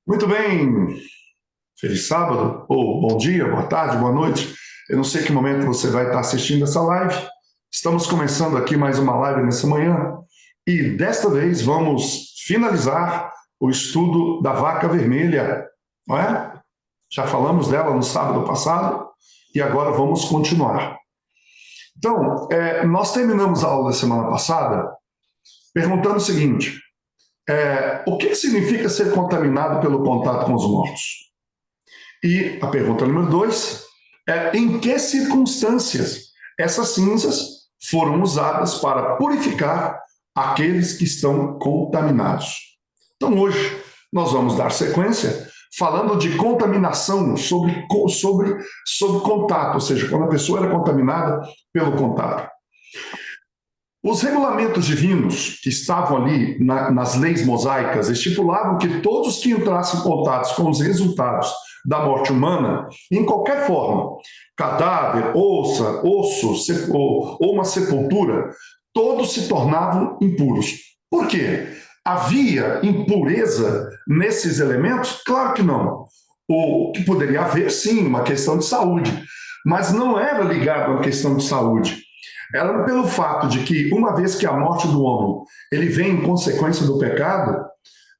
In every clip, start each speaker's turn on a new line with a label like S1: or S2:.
S1: Muito bem, feliz sábado, ou bom dia, boa tarde, boa noite. Eu não sei que momento você vai estar assistindo essa live. Estamos começando aqui mais uma live nessa manhã e desta vez vamos finalizar o estudo da vaca vermelha, não é? Já falamos dela no sábado passado e agora vamos continuar. Então, nós terminamos a aula da semana passada perguntando o seguinte: o que significa ser contaminado pelo contato com os mortos? E a pergunta número dois é: em que circunstâncias essas cinzas foram usadas para purificar aqueles que estão contaminados? Então, hoje, nós vamos dar sequência falando de contaminação sobre contato, ou seja, quando a pessoa era contaminada pelo contato. Os regulamentos divinos que estavam ali nas leis mosaicas estipulavam que todos que entrassem em contato com os resultados da morte humana, em qualquer forma, cadáver, osso ou uma sepultura, todos se tornavam impuros. Por quê? Havia impureza nesses elementos? Claro que não. O que poderia haver, sim, uma questão de saúde, mas não era ligado à questão de saúde. Era pelo fato de que, uma vez que a morte do homem ele vem em consequência do pecado,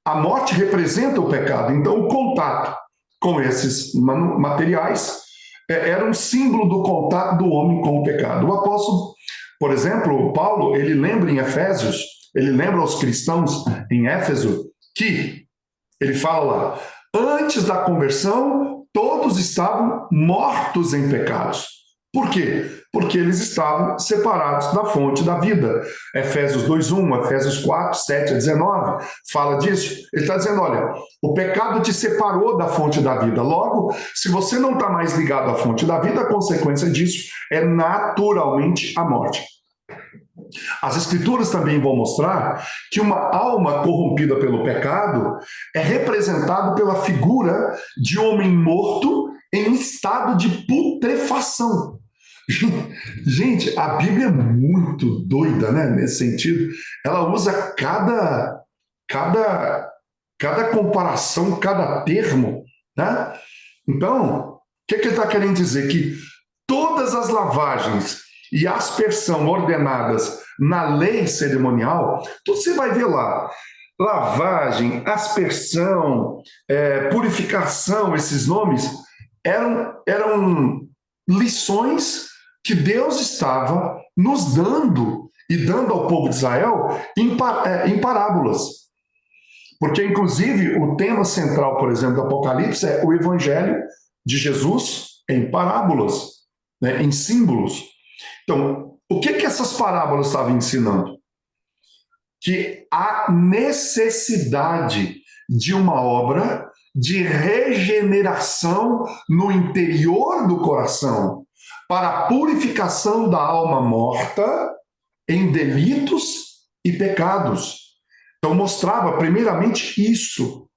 S1: a morte representa o pecado. Então, o contato com esses materiais era um símbolo do contato do homem com o pecado. O apóstolo, por exemplo, Paulo, ele lembra em Efésios, ele lembra aos cristãos em Éfeso que ele fala lá: antes da conversão, todos estavam mortos em pecados. Por quê? Porque eles estavam separados da fonte da vida. Efésios 2:1, Efésios 4:7-19 fala disso. Ele está dizendo: olha, o pecado te separou da fonte da vida. Logo, se você não está mais ligado à fonte da vida, a consequência disso é naturalmente a morte. As escrituras também vão mostrar que uma alma corrompida pelo pecado é representada pela figura de um homem morto em estado de putrefação. Gente, a Bíblia é muito doida, né, nesse sentido. Ela usa cada, cada comparação, cada termo, né? Então, o que ele está querendo dizer? Que todas as lavagens e aspersão ordenadas na lei cerimonial, tudo você vai ver lá. Lavagem, aspersão, purificação, esses nomes eram lições que Deus estava nos dando e dando ao povo de Israel em parábolas. Porque, inclusive, o tema central, por exemplo, do Apocalipse é o Evangelho de Jesus em parábolas, né, em símbolos. Então, o que essas parábolas estavam ensinando? Que há necessidade de uma obra de regeneração no interior do coração para a purificação da alma morta em delitos e pecados. Então, mostrava primeiramente isso,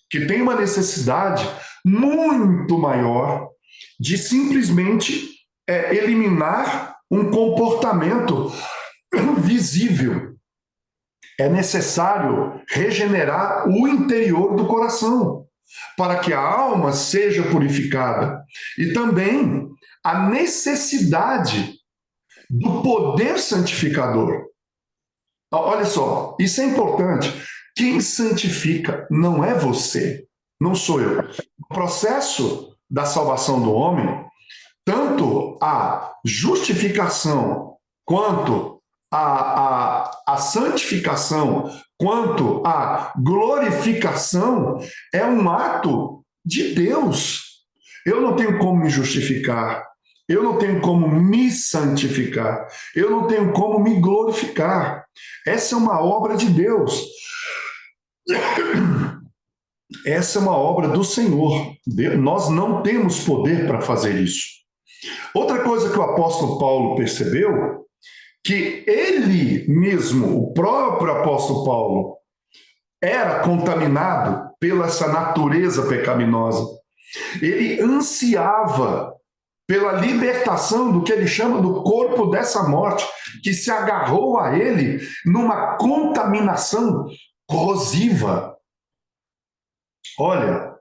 S1: que tem uma necessidade muito maior de simplesmente eliminar um comportamento visível. É necessário regenerar o interior do coração para que a alma seja purificada. E também a necessidade do poder santificador. Olha só, isso é importante. Quem santifica não é você, não sou eu. O processo da salvação do homem, tanto a justificação quanto a santificação, quanto a glorificação, é um ato de Deus. Eu não tenho como me justificar, eu não tenho como me santificar, eu não tenho como me glorificar. Essa é uma obra de Deus. Essa é uma obra do Senhor. Nós não temos poder para fazer isso. Outra coisa que o apóstolo Paulo percebeu, que ele mesmo, o próprio apóstolo Paulo, era contaminado pela essa natureza pecaminosa. Ele ansiava pela libertação do que ele chama do corpo dessa morte, que se agarrou a ele numa contaminação corrosiva. Olha,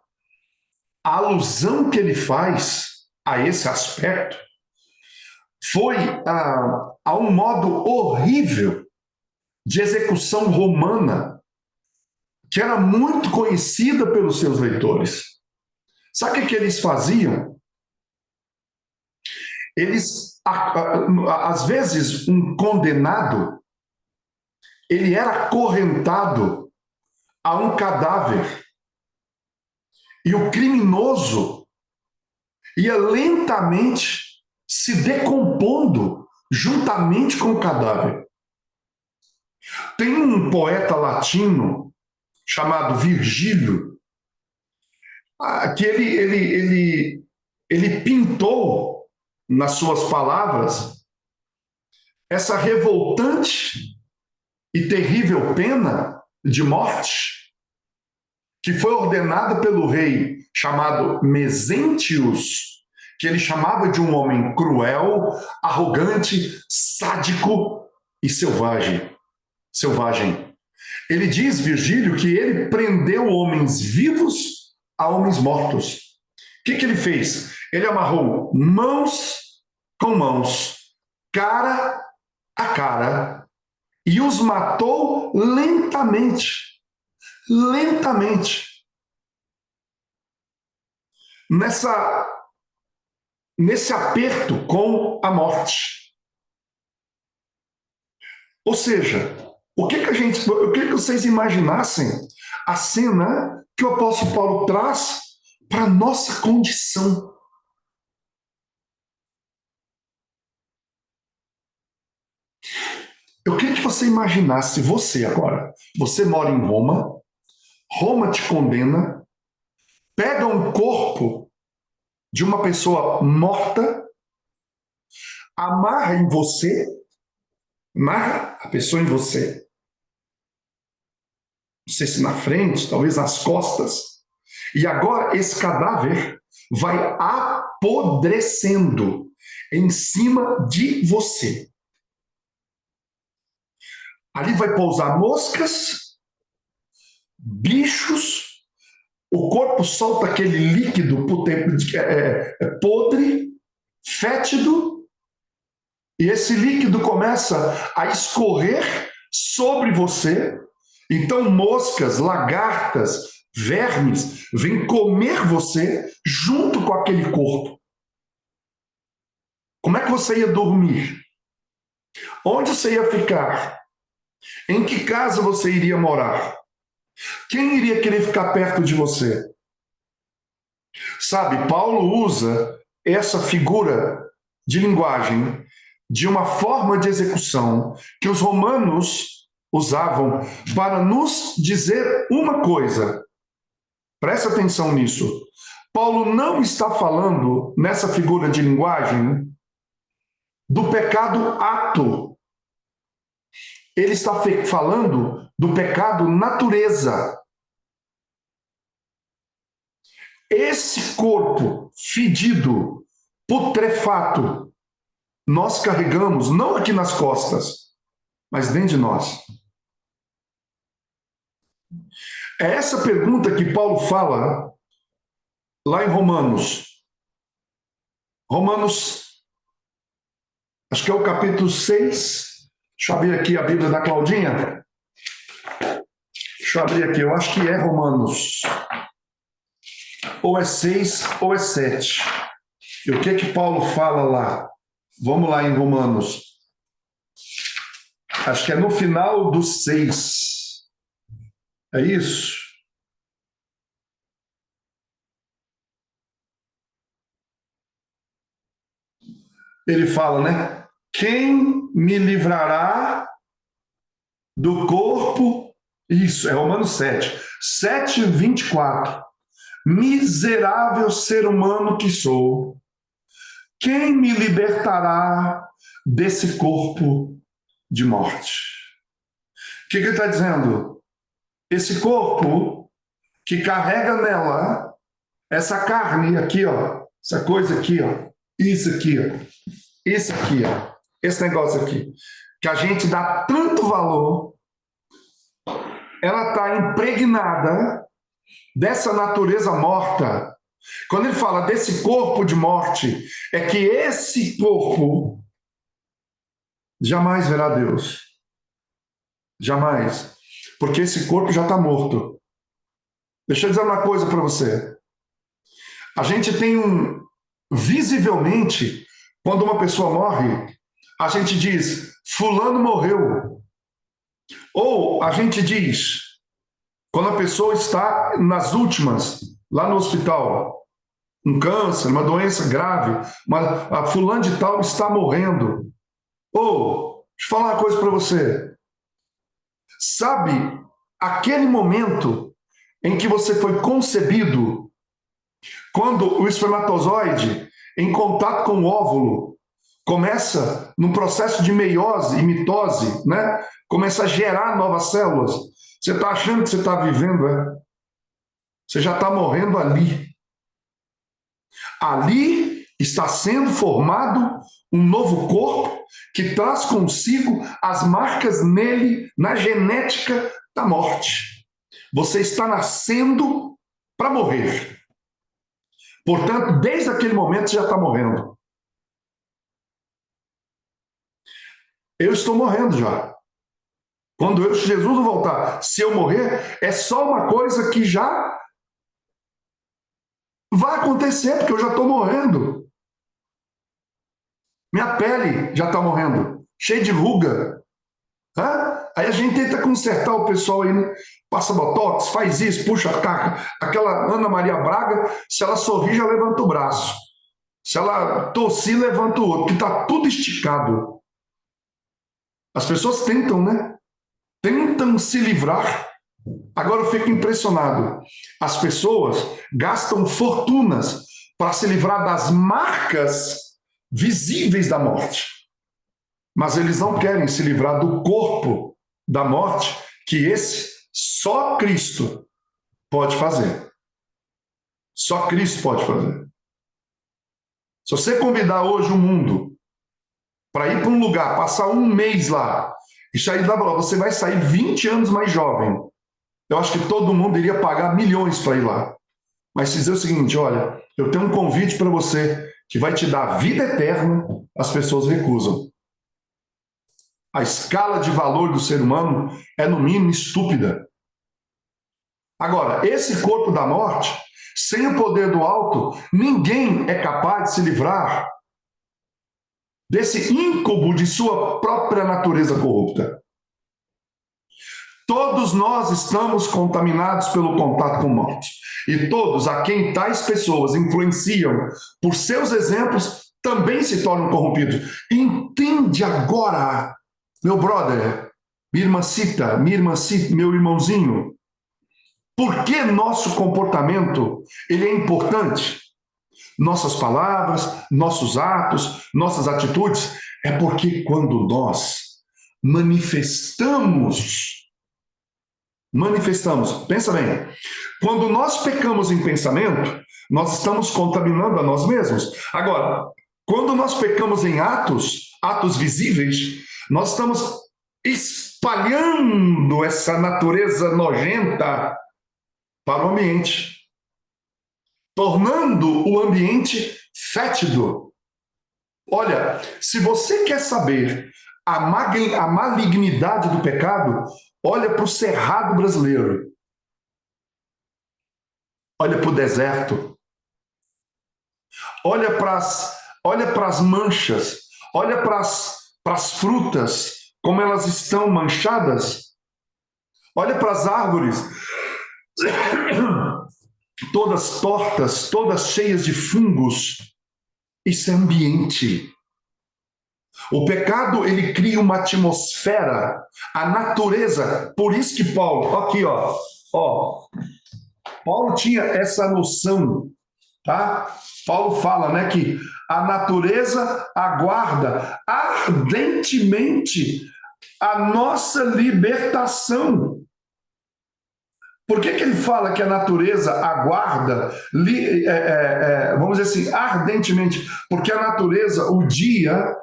S1: a alusão que ele faz a esse aspecto foi a um modo horrível de execução romana, que era muito conhecida pelos seus leitores. Sabe o que eles faziam? Eles, às vezes, um condenado, ele era acorrentado a um cadáver e o criminoso ia lentamente se decompondo juntamente com o cadáver. Tem um poeta latino chamado Virgílio, que ele pintou nas suas palavras essa revoltante e terrível pena de morte que foi ordenada pelo rei chamado Mesentius, que ele chamava de um homem cruel, arrogante, sádico e selvagem. Ele diz, Virgílio, que ele prendeu homens vivos a homens mortos. O que ele fez? Ele amarrou mãos com mãos, cara a cara, e os matou lentamente. Lentamente. Nesse aperto com a morte. Ou seja, eu queria que vocês imaginassem a cena que o apóstolo Paulo traz para a nossa condição. Eu queria que você imaginasse você agora. Você mora em Roma, Roma te condena, pega um corpo de uma pessoa morta, amarra em você, amarra a pessoa em você, não sei se na frente, talvez nas costas, e agora esse cadáver vai apodrecendo em cima de você. Ali vai pousar moscas, bichos, o corpo solta aquele líquido podre, fétido, e esse líquido começa a escorrer sobre você. Então moscas, lagartas, vermes vêm comer você junto com aquele corpo. Como é que você ia dormir? Onde você ia ficar? Em que casa você iria morar? Quem iria querer ficar perto de você? Sabe, Paulo usa essa figura de linguagem de uma forma de execução que os romanos usavam para nos dizer uma coisa. Presta atenção nisso. Paulo não está falando, nessa figura de linguagem, do pecado ato. Ele está falando do pecado natureza. Esse corpo fedido, putrefato, nós carregamos não aqui nas costas, mas dentro de nós. É essa pergunta que Paulo fala lá em Romanos. Romanos, acho que é o capítulo 6. Deixa eu abrir aqui a Bíblia da Claudinha. Deixa eu abrir aqui, eu acho que é Romanos. Ou é 6 ou é 7. E o que Paulo fala lá? Vamos lá em Romanos. Acho que é no final do 6. É isso? Ele fala, né? Quem me livrará do corpo? Isso, é Romanos 7. 7, 24. Miserável ser humano que sou, quem me libertará desse corpo de morte? O que ele está dizendo? Esse corpo que carrega nela essa carne aqui, ó, essa coisa aqui, ó, isso aqui, ó, esse aqui, ó, esse negócio aqui, que a gente dá tanto valor, ela está impregnada dessa natureza morta. Quando ele fala desse corpo de morte, é que esse corpo jamais verá Deus. Jamais. Porque esse corpo já está morto. Deixa eu dizer uma coisa para você. A gente tem visivelmente, quando uma pessoa morre, a gente diz, fulano morreu. Ou a gente diz, quando a pessoa está nas últimas, lá no hospital, um câncer, uma doença grave, a fulano de tal está morrendo. Ou, deixa eu falar uma coisa para você. Sabe, aquele momento em que você foi concebido, quando o espermatozoide, em contato com o óvulo, começa num processo de meiose e mitose, né? Começa a gerar novas células. Você está achando que você está vivendo, é? Você já está morrendo ali. Ali está sendo formado um novo corpo que traz consigo as marcas nele, na genética da morte. Você está nascendo para morrer. Portanto, desde aquele momento você já está morrendo. Eu estou morrendo já. Quando Jesus voltar, se eu morrer, é só uma coisa que já vai acontecer, porque eu já estou morrendo. Minha pele já está morrendo, cheia de ruga. Aí a gente tenta consertar o pessoal aí, né? Passa botox, faz isso, puxa a caca. Aquela Ana Maria Braga, se ela sorrir, já levanta o braço. Se ela tossir, levanta o outro, que está tudo esticado. As pessoas tentam, né? Tentam se livrar. Agora eu fico impressionado. As pessoas gastam fortunas para se livrar das marcas visíveis da morte. Mas eles não querem se livrar do corpo da morte, que esse só Cristo pode fazer. Só Cristo pode fazer. Se você convidar hoje o mundo para ir para um lugar, passar um mês lá, e sair da bola, você vai sair 20 anos mais jovem. Eu acho que todo mundo iria pagar milhões para ir lá. Mas se dizer o seguinte, olha, eu tenho um convite para você que vai te dar vida eterna, as pessoas recusam. A escala de valor do ser humano é, no mínimo, estúpida. Agora, esse corpo da morte, sem o poder do alto, ninguém é capaz de se livrar desse incubo de sua própria natureza corrupta. Todos nós estamos contaminados pelo contato com morte. E todos a quem tais pessoas influenciam por seus exemplos também se tornam corrompidos. Entende agora, meu brother, minha irmãcita, meu irmãozinho, por que nosso comportamento ele é importante? Nossas palavras, nossos atos, nossas atitudes, é porque quando nós manifestamos, pensa bem, quando nós pecamos em pensamento, nós estamos contaminando a nós mesmos. Agora, quando nós pecamos em atos visíveis, nós estamos espalhando essa natureza nojenta para o ambiente, tornando o ambiente fétido. Olha, se você quer saber a malignidade do pecado, olha para o cerrado brasileiro. Olha para o deserto. Olha para as manchas. Olha para as frutas, como elas estão manchadas. Olha para as árvores, todas tortas, todas cheias de fungos. Isso é ambiente. O pecado, ele cria uma atmosfera, a natureza. Por isso que Paulo, aqui, ó, Paulo tinha essa noção, tá? Paulo fala, né, que a natureza aguarda ardentemente a nossa libertação. Por que ele fala que a natureza aguarda, vamos dizer assim, ardentemente? Porque a natureza, o dia,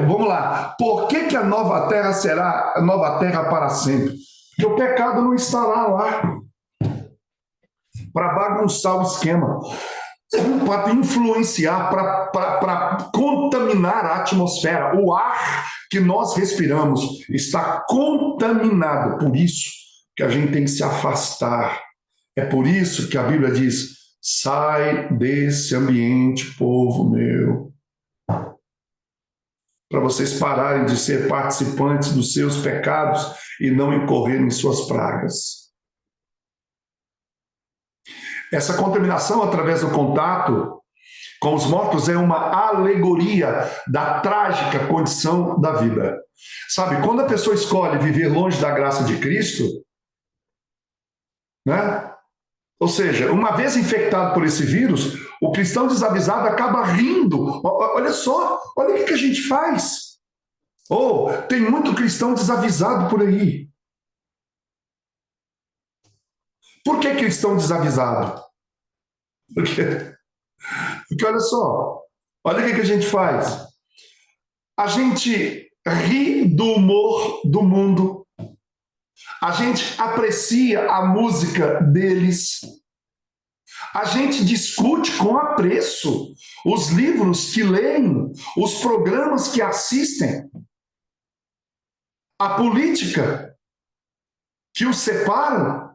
S1: vamos lá, por que a nova terra será a nova terra para sempre? Porque o pecado não estará lá. para bagunçar o esquema, para influenciar, para contaminar a atmosfera. O ar que nós respiramos está contaminado, por isso que a gente tem que se afastar. É por isso que a Bíblia diz: sai desse ambiente, povo meu, para vocês pararem de ser participantes dos seus pecados e não incorrerem em suas pragas. Essa contaminação através do contato com os mortos é uma alegoria da trágica condição da vida. Sabe, quando a pessoa escolhe viver longe da graça de Cristo, né? Ou seja, uma vez infectado por esse vírus, o cristão desavisado acaba rindo. Olha só, olha o que a gente faz. Tem muito cristão desavisado por aí. Por que cristão desavisado? Porque olha só, olha o que a gente faz. A gente ri do humor do mundo. A gente aprecia a música deles. A gente discute com apreço os livros que leem, os programas que assistem, a política que os separam.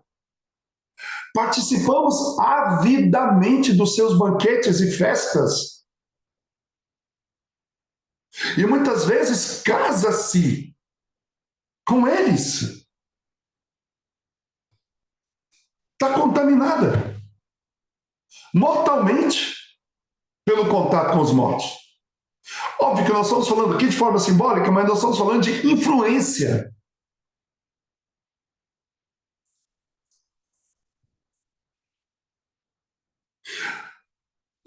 S1: Participamos avidamente dos seus banquetes e festas. E muitas vezes casa-se com eles. Está contaminada mortalmente pelo contato com os mortos. Óbvio que nós estamos falando aqui de forma simbólica, mas nós estamos falando de influência.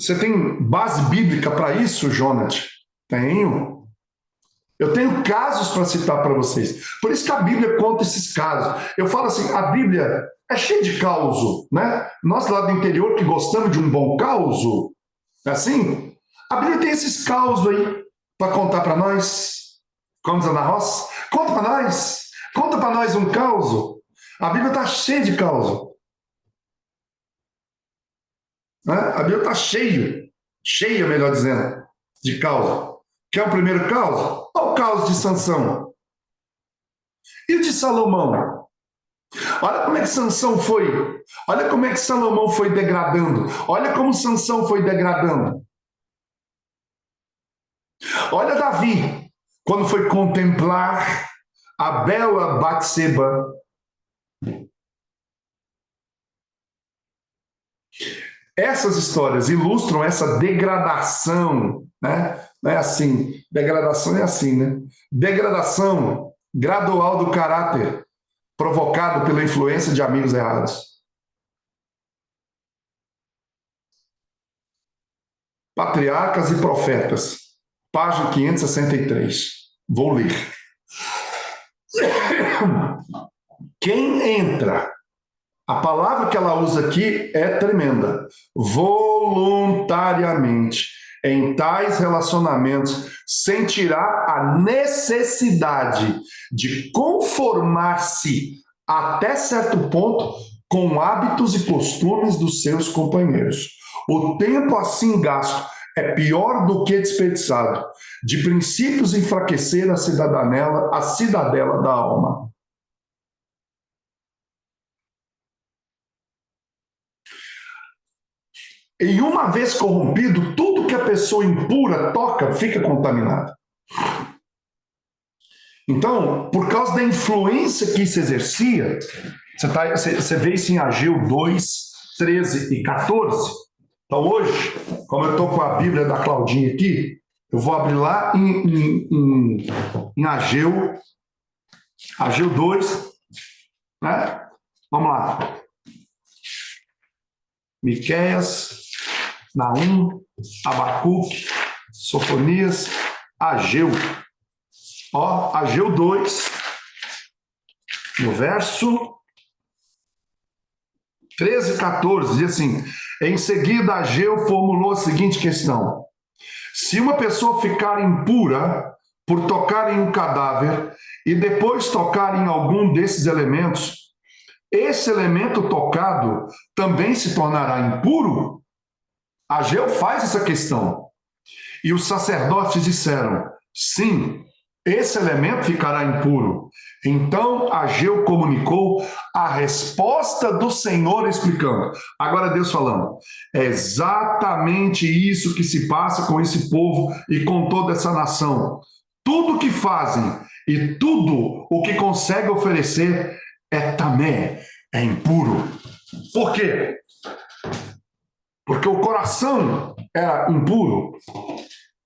S1: Você tem base bíblica para isso, Jonathan? Tenho. Eu tenho casos para citar para vocês. Por isso que a Bíblia conta esses casos. Eu falo assim, a Bíblia é cheia de causo, né? Nós lá do interior que gostamos de um bom causo, é assim? A Bíblia tem esses causos aí para contar para nós. Como diz Ana Roça, conta para nós. Conta para nós um causo. A Bíblia está cheia de causo. Né? A Bíblia está cheia, melhor dizendo, de causa. Quer o primeiro caos? Olha o caos de Sansão. E o de Salomão? Olha como é que Sansão foi. Olha como é que Salomão foi degradando. Olha como Sansão foi degradando. Olha Davi, quando foi contemplar a bela Batseba. Essas histórias ilustram essa degradação, né? Não é assim, degradação é assim, né? Degradação gradual do caráter provocado pela influência de amigos errados. Patriarcas e Profetas, página 563. Vou ler. Quem entra, a palavra que ela usa aqui é tremenda, voluntariamente, em tais relacionamentos, sentirá a necessidade de conformar-se até certo ponto com hábitos e costumes dos seus companheiros. O tempo assim gasto é pior do que desperdiçado. De princípios enfraquecer a cidadela da alma. E uma vez corrompido, tudo que a pessoa impura toca fica contaminado. Então, por causa da influência que se exercia, você vê isso em Ageu 2, 13 e 14. Então hoje, como eu estou com a Bíblia da Claudinha aqui, eu vou abrir lá em Ageu 2, né? Vamos lá. Miqueias, Naum, Abacuque, Sofonias, Ageu. Ageu 2, no verso 13 e 14, diz assim: em seguida Ageu formulou a seguinte questão: se uma pessoa ficar impura por tocar em um cadáver e depois tocar em algum desses elementos, esse elemento tocado também se tornará impuro? Ageu faz essa questão. E os sacerdotes disseram: sim, esse elemento ficará impuro. Então Ageu comunicou a resposta do Senhor explicando. Agora Deus falando: é exatamente isso que se passa com esse povo e com toda essa nação. Tudo o que fazem e tudo o que conseguem oferecer é tamé, é impuro. Por quê? Porque o coração era impuro.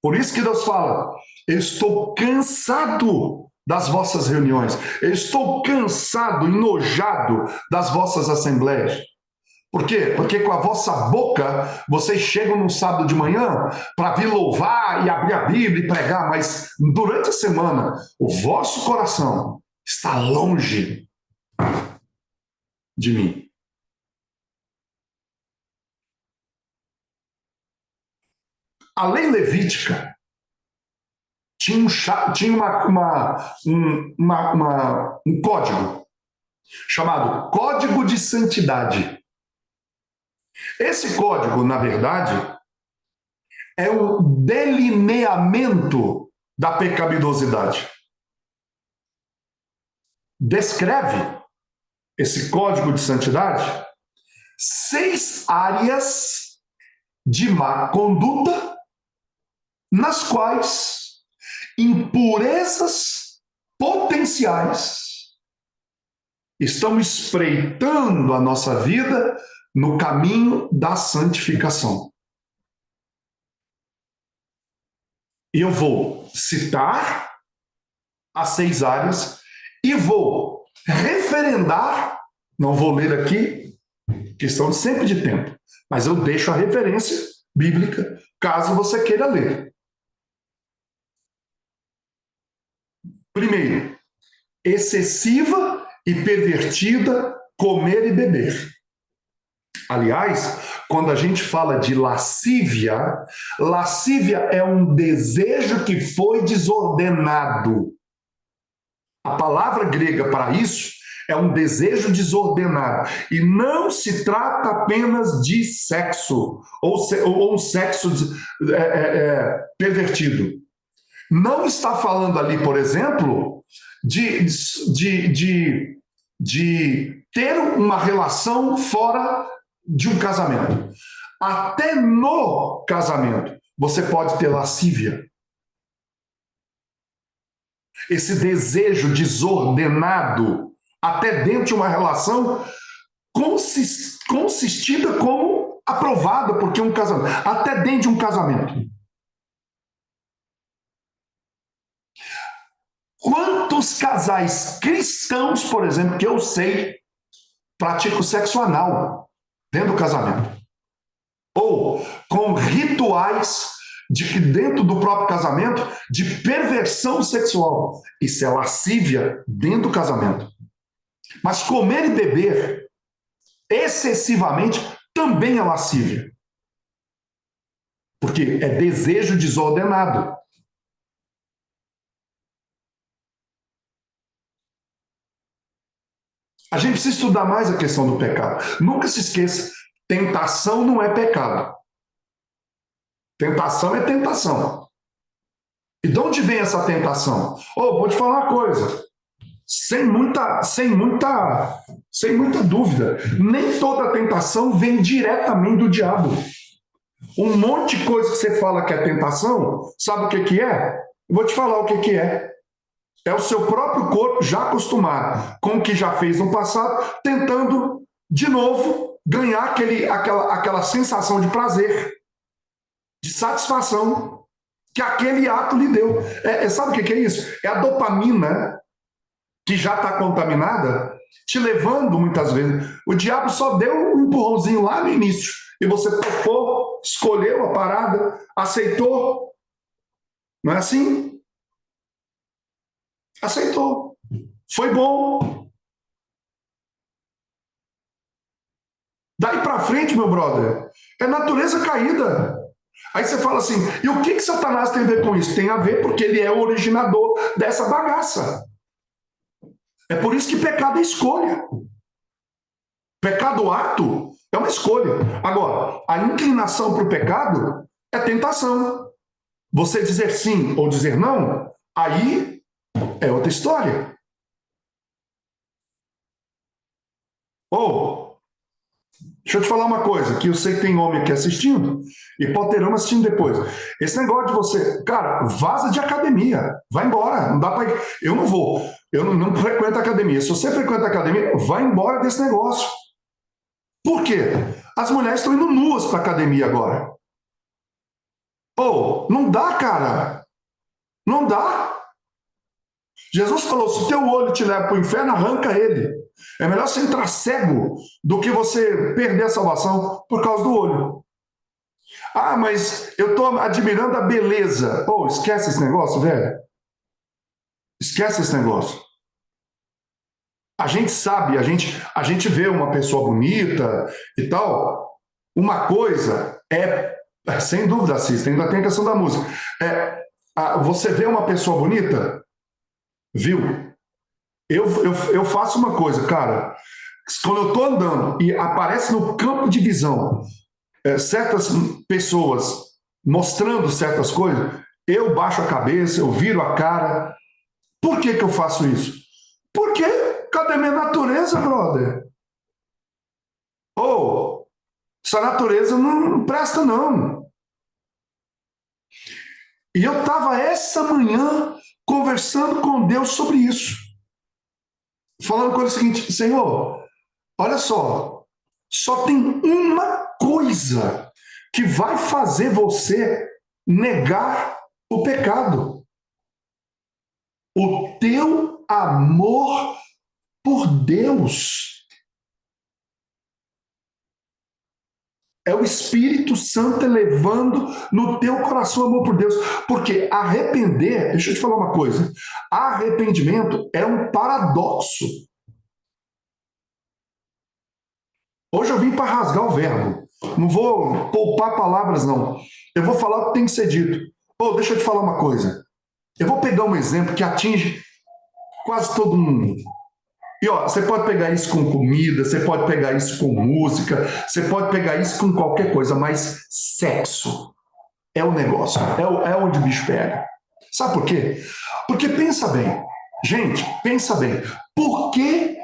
S1: Por isso que Deus fala: eu estou cansado das vossas reuniões, eu estou cansado, enojado das vossas assembleias. Por quê? Porque com a vossa boca vocês chegam no sábado de manhã para vir louvar e abrir a Bíblia e pregar, mas durante a semana o vosso coração está longe de mim. A lei levítica tinha um código chamado Código de Santidade. Esse código, na verdade, é um delineamento da pecaminosidade. Descreve esse código de santidade 6 áreas de má conduta nas quais impurezas potenciais estão espreitando a nossa vida no caminho da santificação. E eu vou citar as 6 áreas e vou referendar, não vou ler aqui, questão sempre de tempo, mas eu deixo a referência bíblica, caso você queira ler. Primeiro, excessiva e pervertida comer e beber. Aliás, quando a gente fala de lascívia, lascívia é um desejo que foi desordenado. A palavra grega para isso é um desejo desordenado. E não se trata apenas de sexo, ou um sexo pervertido. Não está falando ali, por exemplo, de ter uma relação fora de um casamento. Até no casamento, você pode ter lascívia. Esse desejo desordenado, até dentro de uma relação consistida como aprovada, porque um casamento, até dentro de um casamento. Quantos casais cristãos, por exemplo, que eu sei, praticam sexo anal dentro do casamento? Ou com rituais de que dentro do próprio casamento, de perversão sexual. Isso é lascívia dentro do casamento. Mas comer e beber excessivamente também é lascívia. Porque é desejo desordenado. A gente precisa estudar mais a questão do pecado. Nunca se esqueça, tentação não é pecado. Tentação é tentação. E de onde vem essa tentação? Vou te falar uma coisa. Sem muita dúvida. Nem toda tentação vem diretamente do diabo. Um monte de coisa que você fala que é tentação, sabe o que é? Eu vou te falar o que é. É o seu próprio corpo já acostumado com o que já fez no passado, tentando, de novo, ganhar aquela sensação de prazer, de satisfação que aquele ato lhe deu. Sabe o que é isso? É a dopamina que já está contaminada, te levando muitas vezes. O diabo só deu um empurrãozinho lá no início, e você topou, escolheu a parada, aceitou. Não é assim? Aceitou. Foi bom. Daí para frente, meu brother, é natureza caída. Aí você fala assim, e o que Satanás tem a ver com isso? Tem a ver porque ele é o originador dessa bagaça. É por isso que pecado é escolha. Pecado ato é uma escolha. Agora, a inclinação para o pecado é tentação. Você dizer sim ou dizer não, aí é outra história. Ou, deixa eu te falar uma coisa, que eu sei que tem homem aqui assistindo, e pode ter homem assistindo depois. Esse negócio de você, cara, vaza de academia, vai embora, não dá para. Eu não vou, eu não frequento academia. Se você frequenta academia, vai embora desse negócio. Por quê? As mulheres estão indo nuas para academia agora. Ou, não dá, cara. Não dá. Jesus falou: se o teu olho te leva para o inferno, arranca ele. É melhor você entrar cego do que você perder a salvação por causa do olho. Ah, mas eu estou admirando a beleza. Pô, esquece esse negócio, velho. Esquece esse negócio. A gente sabe, a gente vê uma pessoa bonita e tal. Uma coisa sem dúvida, Cista, ainda tem a questão da música. Você vê uma pessoa bonita, viu? Eu faço uma coisa, cara. Quando eu estou andando e aparece no campo de visão certas pessoas mostrando certas coisas, eu baixo a cabeça, eu viro a cara. Por que eu faço isso? Porque cadê minha natureza, brother? Ou essa natureza não presta, não. E eu estava essa manhã conversando com Deus sobre isso. Falando com ele o seguinte: Senhor, olha só tem uma coisa que vai fazer você negar o pecado. O teu amor por Deus. É o Espírito Santo elevando no teu coração o amor por Deus. Porque arrepender, deixa eu te falar uma coisa, arrependimento é um paradoxo. Hoje eu vim para rasgar o verbo. Não vou poupar palavras, não. Eu vou falar o que tem que ser dito. Deixa eu te falar uma coisa. Eu vou pegar um exemplo que atinge quase todo mundo. E você pode pegar isso com comida, você pode pegar isso com música, você pode pegar isso com qualquer coisa, mas sexo é o negócio, é onde o bicho pega. Sabe por quê? Porque pensa bem, gente, pensa bem, por que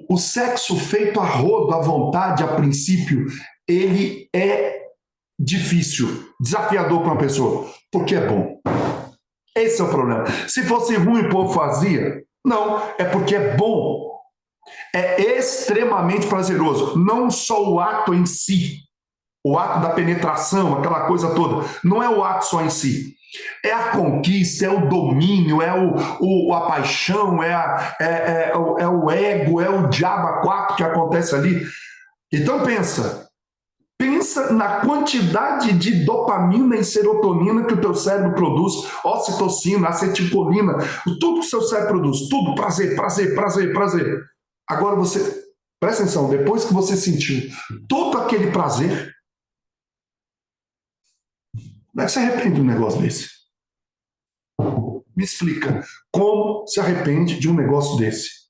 S1: o sexo feito a rodo, à vontade, a princípio, ele é difícil, desafiador para uma pessoa? Porque é bom. Esse é o problema. Se fosse ruim, o povo fazia? Não, é porque é bom. É extremamente prazeroso. Não só o ato em si, o ato da penetração, aquela coisa toda. Não é o ato só em si. É a conquista, é o domínio, é a paixão, é o ego, é o diabo a quatro que acontece ali. Então pensa na quantidade de dopamina e serotonina que o teu cérebro produz, ocitocina, acetilcolina, tudo que o seu cérebro produz, tudo, prazer, prazer, prazer, prazer. Agora você, presta atenção, depois que você sentiu todo aquele prazer, como é que você arrepende de um negócio desse? Me explica, como se arrepende de um negócio desse?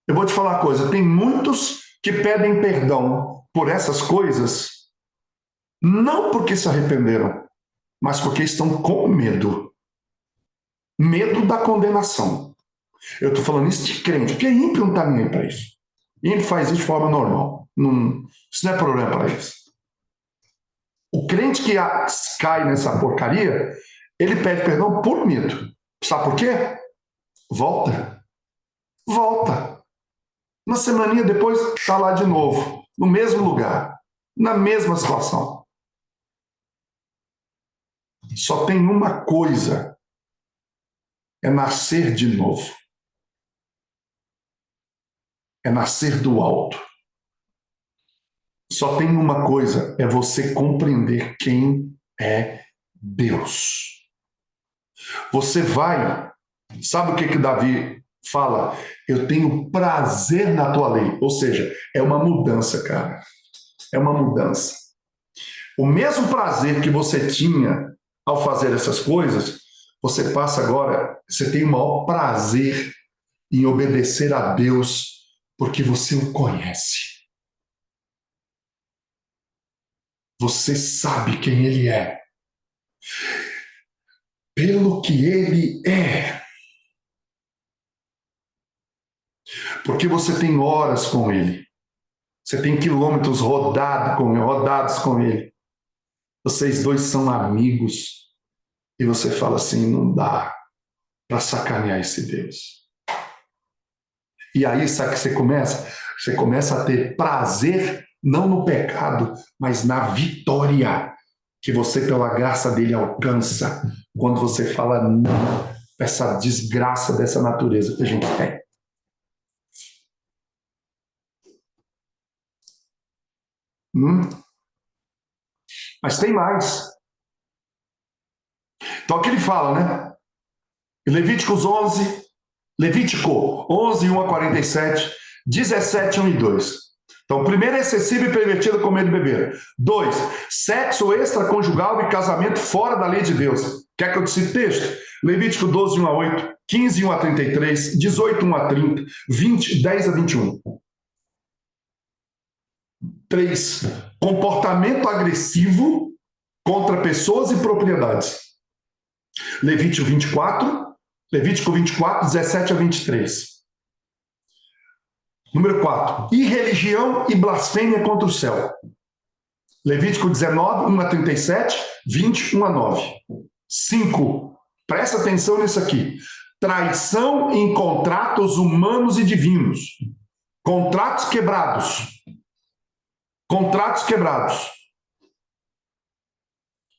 S1: Eu vou te falar uma coisa, tem muitos que pedem perdão por essas coisas, não porque se arrependeram, mas porque estão com medo. Medo da condenação. Eu estou falando isso de crente, porque ímpio não está nem aí para isso. Ímpio faz isso de forma normal. Isso não é problema para eles. O crente que cai nessa porcaria, ele pede perdão por medo. Sabe por quê? Volta. Uma semaninha depois, está lá de novo, no mesmo lugar, na mesma situação. Só tem uma coisa, é nascer de novo. É nascer do alto. Só tem uma coisa, é você compreender quem é Deus. Você vai, sabe o que Davi fala? Eu tenho prazer na tua lei. Ou seja, é uma mudança, cara. É uma mudança. O mesmo prazer que você tinha ao fazer essas coisas, você passa agora, você tem o maior prazer em obedecer a Deus, porque você o conhece. Você sabe quem Ele é. Pelo que Ele é. Porque você tem horas com Ele. Você tem quilômetros rodados com Ele. Vocês dois são amigos. E você fala assim, não dá para sacanear esse Deus. E aí, sabe o que você começa? Você começa a ter prazer, não no pecado, mas na vitória que você, pela graça dele, alcança quando você fala não para essa desgraça dessa natureza que a gente tem. Mas tem mais. Então aqui ele fala, né? Levíticos 11, Levítico 11, 1 a 47, 17, 1 e 2. Então, primeiro, excessivo e pervertido comer e beber. 2, sexo extraconjugal e casamento fora da lei de Deus. Quer que eu te cite texto? Levítico 12, 1 a 8, 15, 1 a 33, 18, 1 a 30, 20, 10 a 21. 3, comportamento agressivo contra pessoas e propriedades. Levítico 24, 17 a 23. Número 4, irreligião e blasfêmia contra o céu. Levítico 19, 1 a 37, 20, 1 a 9. 5, presta atenção nisso aqui. Traição em contratos humanos e divinos. Contratos quebrados. Contratos quebrados.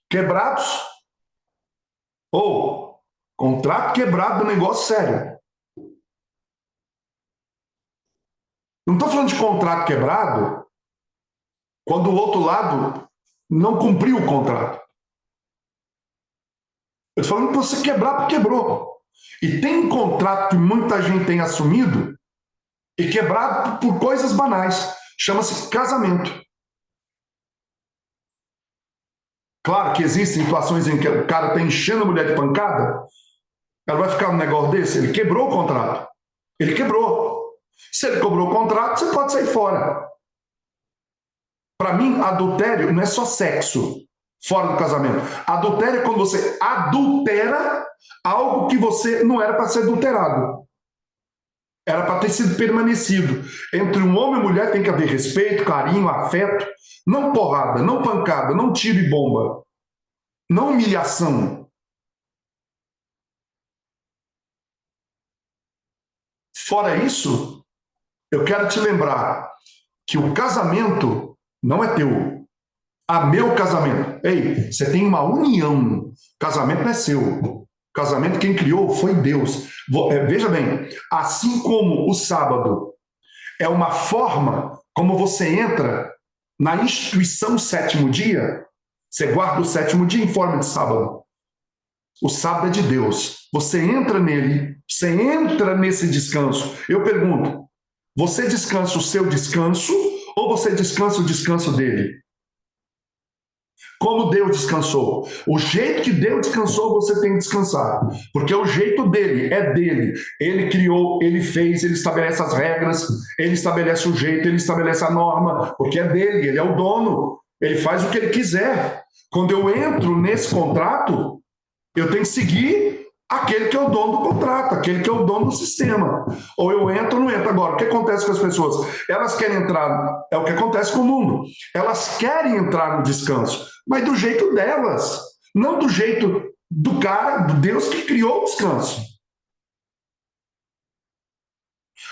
S1: Quebrados ou contrato quebrado do negócio sério. Não estou falando de contrato quebrado quando o outro lado não cumpriu o contrato. Eu estou falando que você quebrar porque quebrou. E tem um contrato que muita gente tem assumido e quebrado por coisas banais. Chama-se casamento. Claro que existem situações em que o cara está enchendo a mulher de pancada, ela vai ficar num negócio desse? Ele quebrou o contrato. Ele quebrou. Se ele cobrou o contrato, você pode sair fora. Para mim, adultério não é só sexo fora do casamento. Adultério é quando você adultera algo que você não era para ser adulterado. Era para ter sido permanecido. Entre um homem e mulher tem que haver respeito, carinho, afeto. Não porrada, não pancada, não tiro e bomba. Não humilhação. Fora isso, eu quero te lembrar que o casamento não é teu. A meu casamento. Ei, você tem uma união. O casamento não é seu. O casamento quem criou foi Deus. Veja bem, assim como o sábado é uma forma como você entra na instituição sétimo dia, você guarda o sétimo dia em forma de sábado. O sábado é de Deus. Você entra nele, você entra nesse descanso. Eu pergunto, você descansa o seu descanso ou você descansa o descanso dele? Como Deus descansou. O jeito que Deus descansou, você tem que descansar. Porque o jeito dele é dele. Ele criou, ele fez, ele estabelece as regras, ele estabelece o jeito, ele estabelece a norma, porque é dele, ele é o dono. Ele faz o que ele quiser. Quando eu entro nesse contrato, eu tenho que seguir aquele que é o dono do contrato, aquele que é o dono do sistema. Ou eu entro ou não entro. Agora, o que acontece com as pessoas? Elas querem entrar, é o que acontece com o mundo. Elas querem entrar no descanso, mas do jeito delas, não do jeito do cara, do Deus que criou o descanso.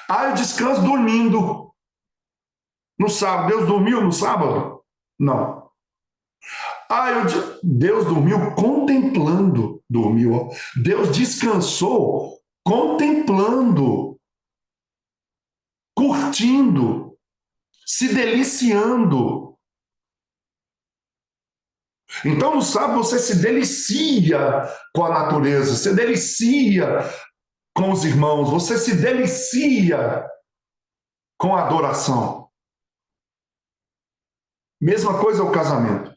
S1: Ah, eu descanso dormindo no sábado. Deus dormiu no sábado? Não. Ah, Deus dormiu contemplando. Dormiu. Deus descansou contemplando, curtindo, se deliciando. Então, no sábado, você se delicia com a natureza, se delicia com os irmãos, você se delicia com a adoração. Mesma coisa o casamento.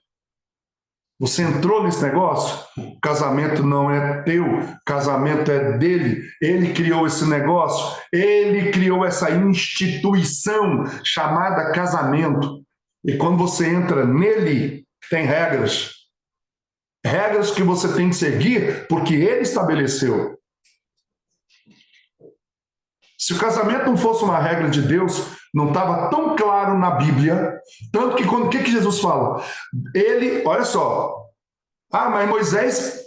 S1: Você entrou nesse negócio? O casamento não é teu, o casamento é dele. Ele criou esse negócio, ele criou essa instituição chamada casamento. E quando você entra nele, tem regras. Regras que você tem que seguir porque ele estabeleceu. Se o casamento não fosse uma regra de Deus, não estava tão claro na Bíblia, tanto que quando o que Jesus fala? Ele, olha só, mas Moisés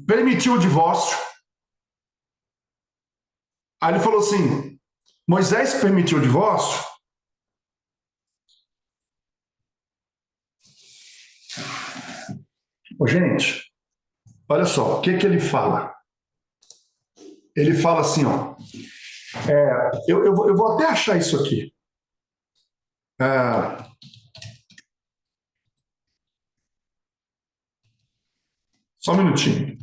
S1: permitiu o divórcio. Aí ele falou assim: Moisés permitiu o divórcio? Gente, olha só, o que ele fala? Ele fala assim, ó. Eu vou até achar isso aqui. Só um minutinho.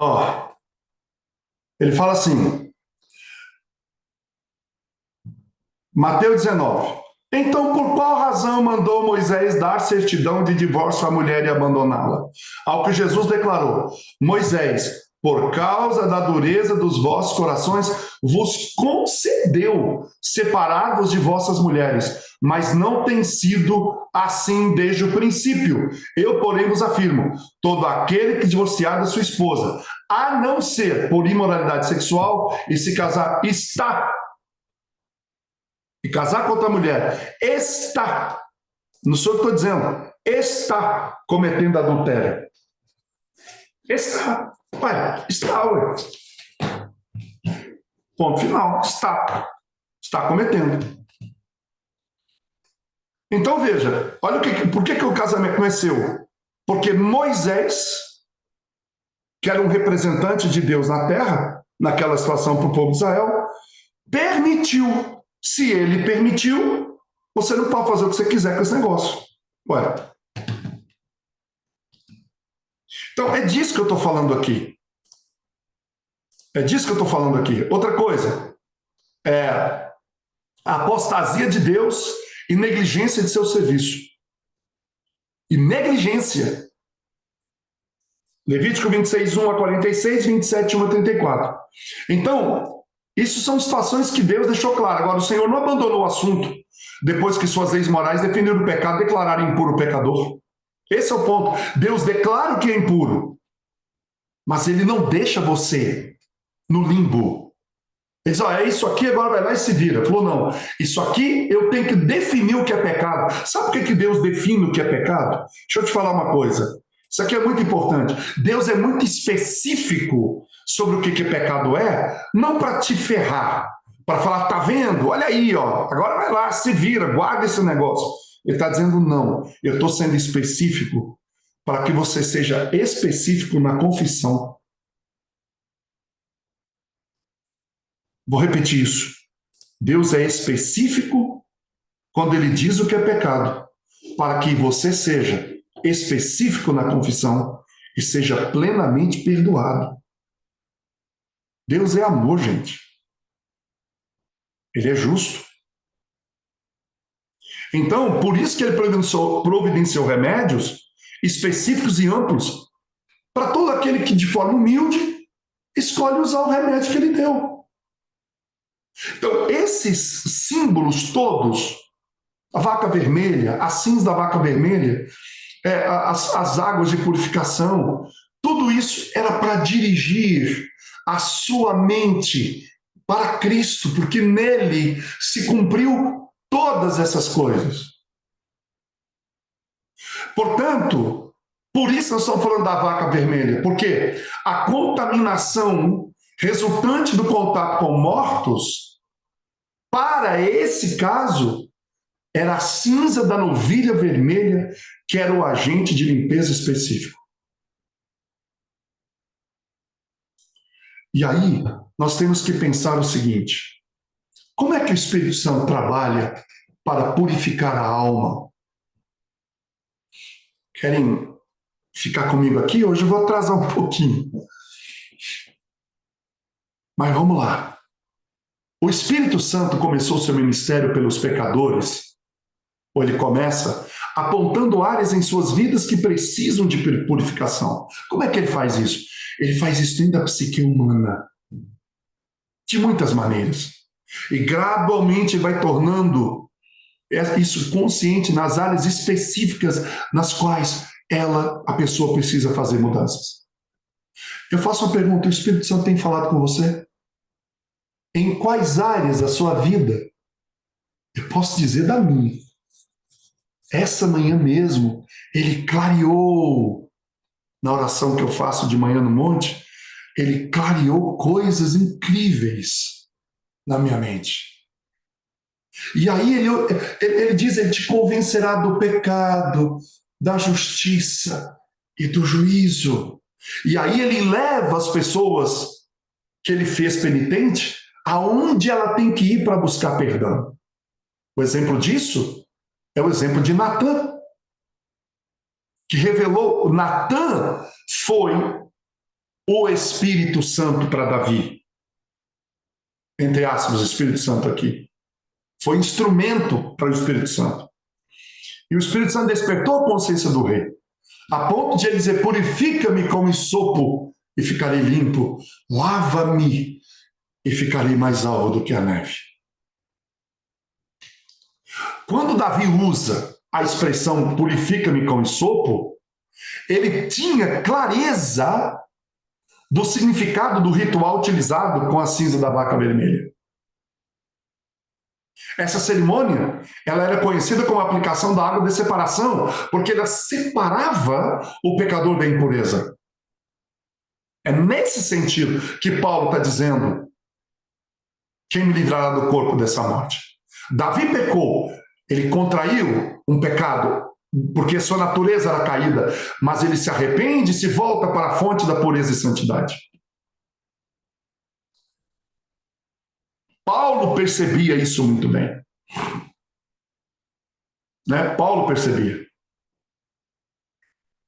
S1: Ó, ele fala assim, Mateus 19. Então, por qual razão mandou Moisés dar certidão de divórcio à mulher e abandoná-la? Ao que Jesus declarou: Moisés, por causa da dureza dos vossos corações, vos concedeu separar-vos de vossas mulheres, mas não tem sido assim desde o princípio. Eu, porém, vos afirmo: todo aquele que divorciar da sua esposa, a não ser por imoralidade sexual, e se casar, e casar com outra mulher, não sou eu que estou dizendo, está cometendo adultério. Está. Ué. Ponto final. Está cometendo. Então veja, olha por que o casamento não é seu? Porque Moisés, que era um representante de Deus na terra, naquela situação para o povo de Israel, permitiu. Se ele permitiu, você não pode fazer o que você quiser com esse negócio. Ué. Então, é disso que eu estou falando aqui. Outra coisa, a apostasia de Deus e negligência de seu serviço. E negligência. Levítico 26, 1 a 46, 27, 1 a 34. Então, isso são situações que Deus deixou claro. Agora, o Senhor não abandonou o assunto depois que suas leis morais definiram o pecado, declararam impuro o pecador. Esse é o ponto. Deus declara o que é impuro, mas ele não deixa você no limbo. Ele diz, é isso aqui, agora vai lá e se vira. Falou, não, isso aqui eu tenho que definir o que é pecado. Sabe por que Deus define o que é pecado? Deixa eu te falar uma coisa. Isso aqui é muito importante. Deus é muito específico sobre o que pecado é, não para te ferrar, para falar, tá vendo? Olha aí, ó, agora vai lá, se vira, guarda esse negócio. Ele está dizendo, não, eu estou sendo específico para que você seja específico na confissão. Vou repetir isso. Deus é específico quando ele diz o que é pecado, para que você seja específico na confissão e seja plenamente perdoado. Deus é amor, gente. Ele é justo. Então, por isso que ele providenciou remédios específicos e amplos para todo aquele que, de forma humilde, escolhe usar o remédio que ele deu. Então, esses símbolos todos, a vaca vermelha, a cinza da vaca vermelha, as águas de purificação, tudo isso era para dirigir a sua mente para Cristo, porque nele se cumpriu todas essas coisas. Portanto, por isso nós estamos falando da vaca vermelha, porque a contaminação resultante do contato com mortos, para esse caso, era a cinza da novilha vermelha, que era o agente de limpeza específico. E aí, nós temos que pensar o seguinte: como é que o Espírito Santo trabalha para purificar a alma? Querem ficar comigo aqui, hoje eu vou atrasar um pouquinho. Mas vamos lá. O Espírito Santo começou seu ministério pelos pecadores, ou ele começa apontando áreas em suas vidas que precisam de purificação. Como é que ele faz isso? Ele faz isso dentro da psique humana, de muitas maneiras. E gradualmente vai tornando isso consciente nas áreas específicas nas quais a pessoa precisa fazer mudanças. Eu faço uma pergunta: o Espírito Santo tem falado com você? Em quais áreas da sua vida? Eu posso dizer da minha. Essa manhã mesmo, ele clareou, na oração que eu faço de manhã no monte, ele clareou coisas incríveis na minha mente. E aí ele diz, ele te convencerá do pecado, da justiça e do juízo. E aí ele leva as pessoas que ele fez penitente aonde ela tem que ir para buscar perdão. O exemplo disso é o exemplo de Natã, que revelou. Natã foi o Espírito Santo para Davi. Entre aspas, o Espírito Santo aqui. Foi instrumento para o Espírito Santo. E o Espírito Santo despertou a consciência do rei, a ponto de ele dizer: purifica-me com hisopo e ficarei limpo, lava-me e ficarei mais alvo do que a neve. Quando Davi usa a expressão purifica-me com hisopo, ele tinha clareza do significado do ritual utilizado com a cinza da vaca vermelha. Essa cerimônia, ela era conhecida como a aplicação da água de separação, porque ela separava o pecador da impureza. É nesse sentido que Paulo está dizendo: quem me livrará do corpo dessa morte? Davi pecou, ele contraiu um pecado, porque sua natureza era caída, mas ele se arrepende e se volta para a fonte da pureza e santidade. Paulo percebia isso muito bem. Né? Paulo percebia.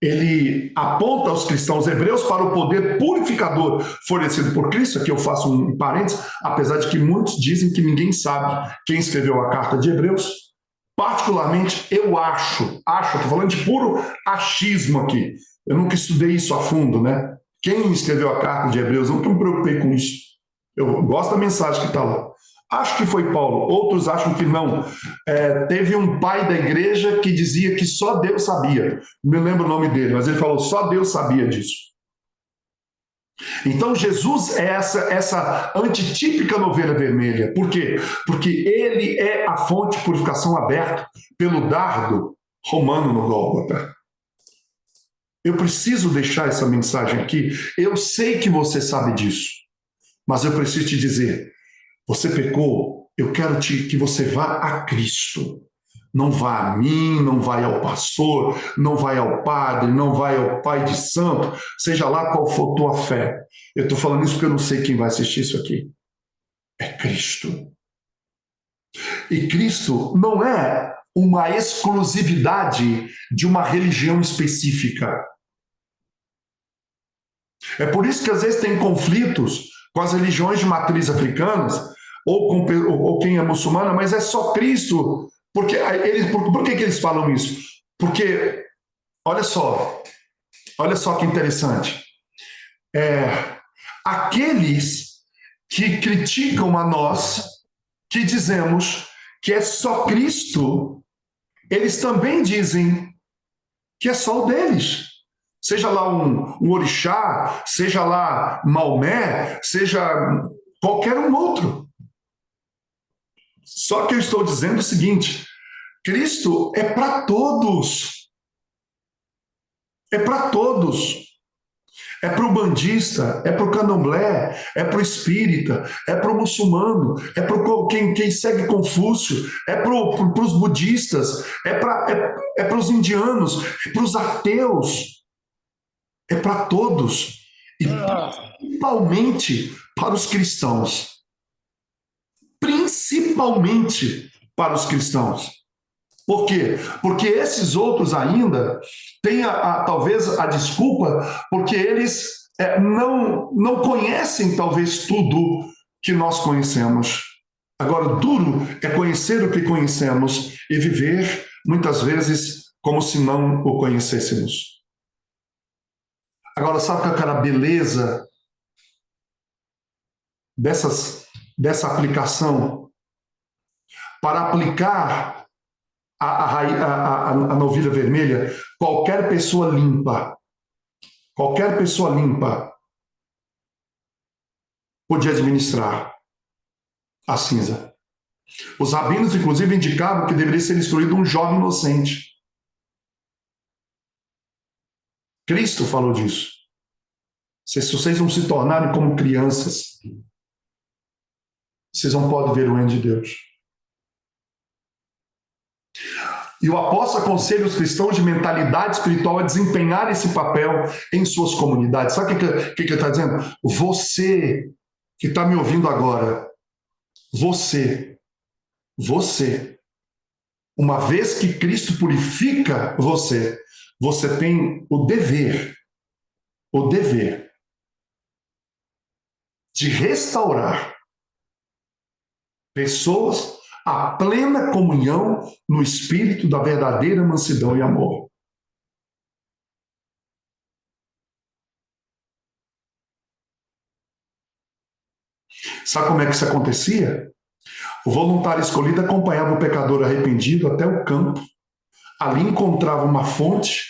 S1: Ele aponta aos cristãos hebreus para o poder purificador fornecido por Cristo. Aqui eu faço um parênteses, apesar de que muitos dizem que ninguém sabe quem escreveu a carta de Hebreus. Particularmente, eu acho, estou falando de puro achismo aqui. Eu nunca estudei isso a fundo, né? Quem escreveu a carta de Hebreus, eu nunca me preocupei com isso. Eu gosto da mensagem que está lá. Acho que foi Paulo, outros acham que não. Teve um pai da igreja que dizia que só Deus sabia. Não me lembro o nome dele, mas ele falou: só Deus sabia disso. Então Jesus é essa antitípica ovelha vermelha. Por quê? Porque ele é a fonte de purificação aberta pelo dardo romano no Gólgota. Eu preciso deixar essa mensagem aqui. Eu sei que você sabe disso, mas eu preciso te dizer: você pecou, eu quero que você vá a Cristo. Não vá a mim, não vai ao pastor, não vai ao padre, não vai ao pai de santo, seja lá qual for tua fé. Eu estou falando isso porque eu não sei quem vai assistir isso aqui. É Cristo. E Cristo não é uma exclusividade de uma religião específica. É por isso que às vezes tem conflitos com as religiões de matriz africanas, ou quem é muçulmana, mas é só Cristo. Por que eles falam isso? Porque, olha só que interessante. Aqueles que criticam a nós, que dizemos que é só Cristo, eles também dizem que é só o deles. Seja lá um orixá, seja lá Maomé, seja qualquer um outro. Só que eu estou dizendo o seguinte: Cristo é para todos. É para todos. É para o bandista, é para o candomblé, é para o espírita, é para o muçulmano, é para quem segue Confúcio, é para os budistas, é para os indianos, é para os ateus. É para todos. E principalmente para os cristãos. Principalmente para os cristãos. Por quê? Porque esses outros ainda têm talvez a desculpa, porque eles não conhecem talvez tudo que nós conhecemos. Agora, duro é conhecer o que conhecemos e viver, muitas vezes, como se não o conhecêssemos. Agora, sabe qual era a beleza dessa aplicação? Para aplicar a novilha vermelha, qualquer pessoa limpa podia administrar a cinza. Os rabinos, inclusive, indicavam que deveria ser instruído um jovem inocente. Cristo falou disso. Se vocês não se tornarem como crianças, vocês não podem ver o reino de Deus. E o apóstolo aconselha os cristãos de mentalidade espiritual a desempenhar esse papel em suas comunidades. Sabe o que ele está dizendo? Você que está me ouvindo agora, você, uma vez que Cristo purifica você, você tem o dever de restaurar pessoas à plena comunhão no espírito da verdadeira mansidão e amor. Sabe como é que isso acontecia? O voluntário escolhido acompanhava o pecador arrependido até o campo. Ali encontrava uma fonte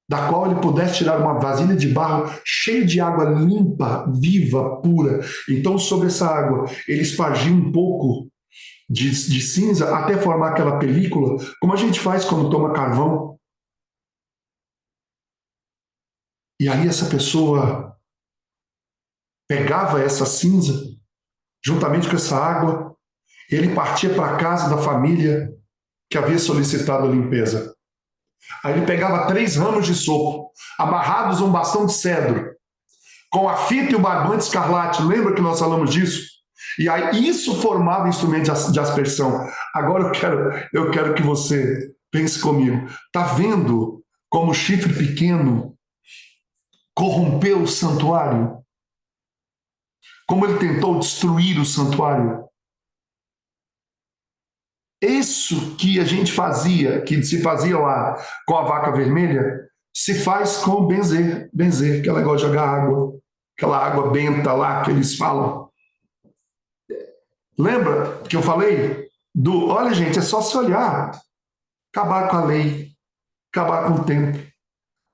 S1: da qual ele pudesse tirar uma vasilha de barro cheia de água limpa, viva, pura. Então, sobre essa água, ele espargia um pouco de cinza até formar aquela película, como a gente faz quando toma carvão. E aí essa pessoa pegava essa cinza, juntamente com essa água, ele partia para a casa da família que havia solicitado a limpeza. Aí ele pegava 3 ramos de sopro, amarrados a um bastão de cedro, com a fita e o barbante escarlate. Lembra que nós falamos disso? E aí isso formava instrumento de aspersão. Agora eu quero que você pense comigo. Está vendo como o chifre pequeno corrompeu o santuário? Como ele tentou destruir o santuário? Isso que a gente fazia, que se fazia lá com a vaca vermelha, se faz com o benzer, aquele negócio de jogar água, aquela água benta lá que eles falam. Lembra que eu falei? Olha, gente, é só se olhar. Acabar com a lei, acabar com o tempo,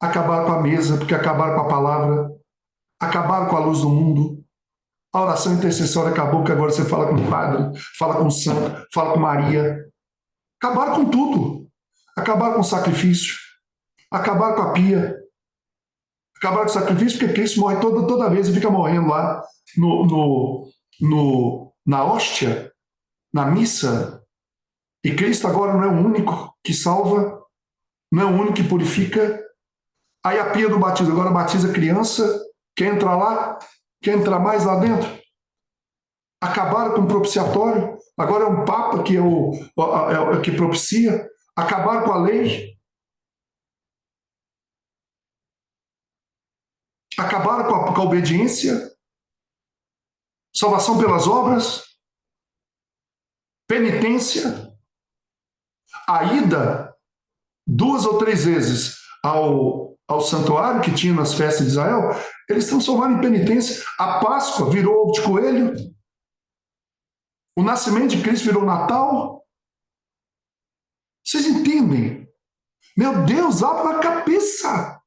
S1: acabar com a mesa, porque acabaram com a palavra, acabaram com a luz do mundo. A oração intercessória acabou, que agora você fala com o padre, fala com o santo, fala com Maria. Acabaram com tudo. Acabaram com o sacrifício. Acabaram com a pia. Acabaram com o sacrifício, porque Cristo morre toda vez e fica morrendo lá na hóstia, na missa. E Cristo agora não é o único que salva, não é o único que purifica. Aí a pia do batismo agora batiza criança, quer entrar lá, quer entrar mais lá dentro. Acabaram com o propiciatório, agora é um papa que é o que propicia. Acabaram com a lei. Acabaram com a obediência. Salvação pelas obras. Penitência. A ida 2 ou 3 vezes ao santuário que tinha nas festas de Israel, eles transformaram em penitência. A Páscoa virou ovo de coelho. O nascimento de Cristo virou Natal. Vocês entendem? Meu Deus, abra a cabeça.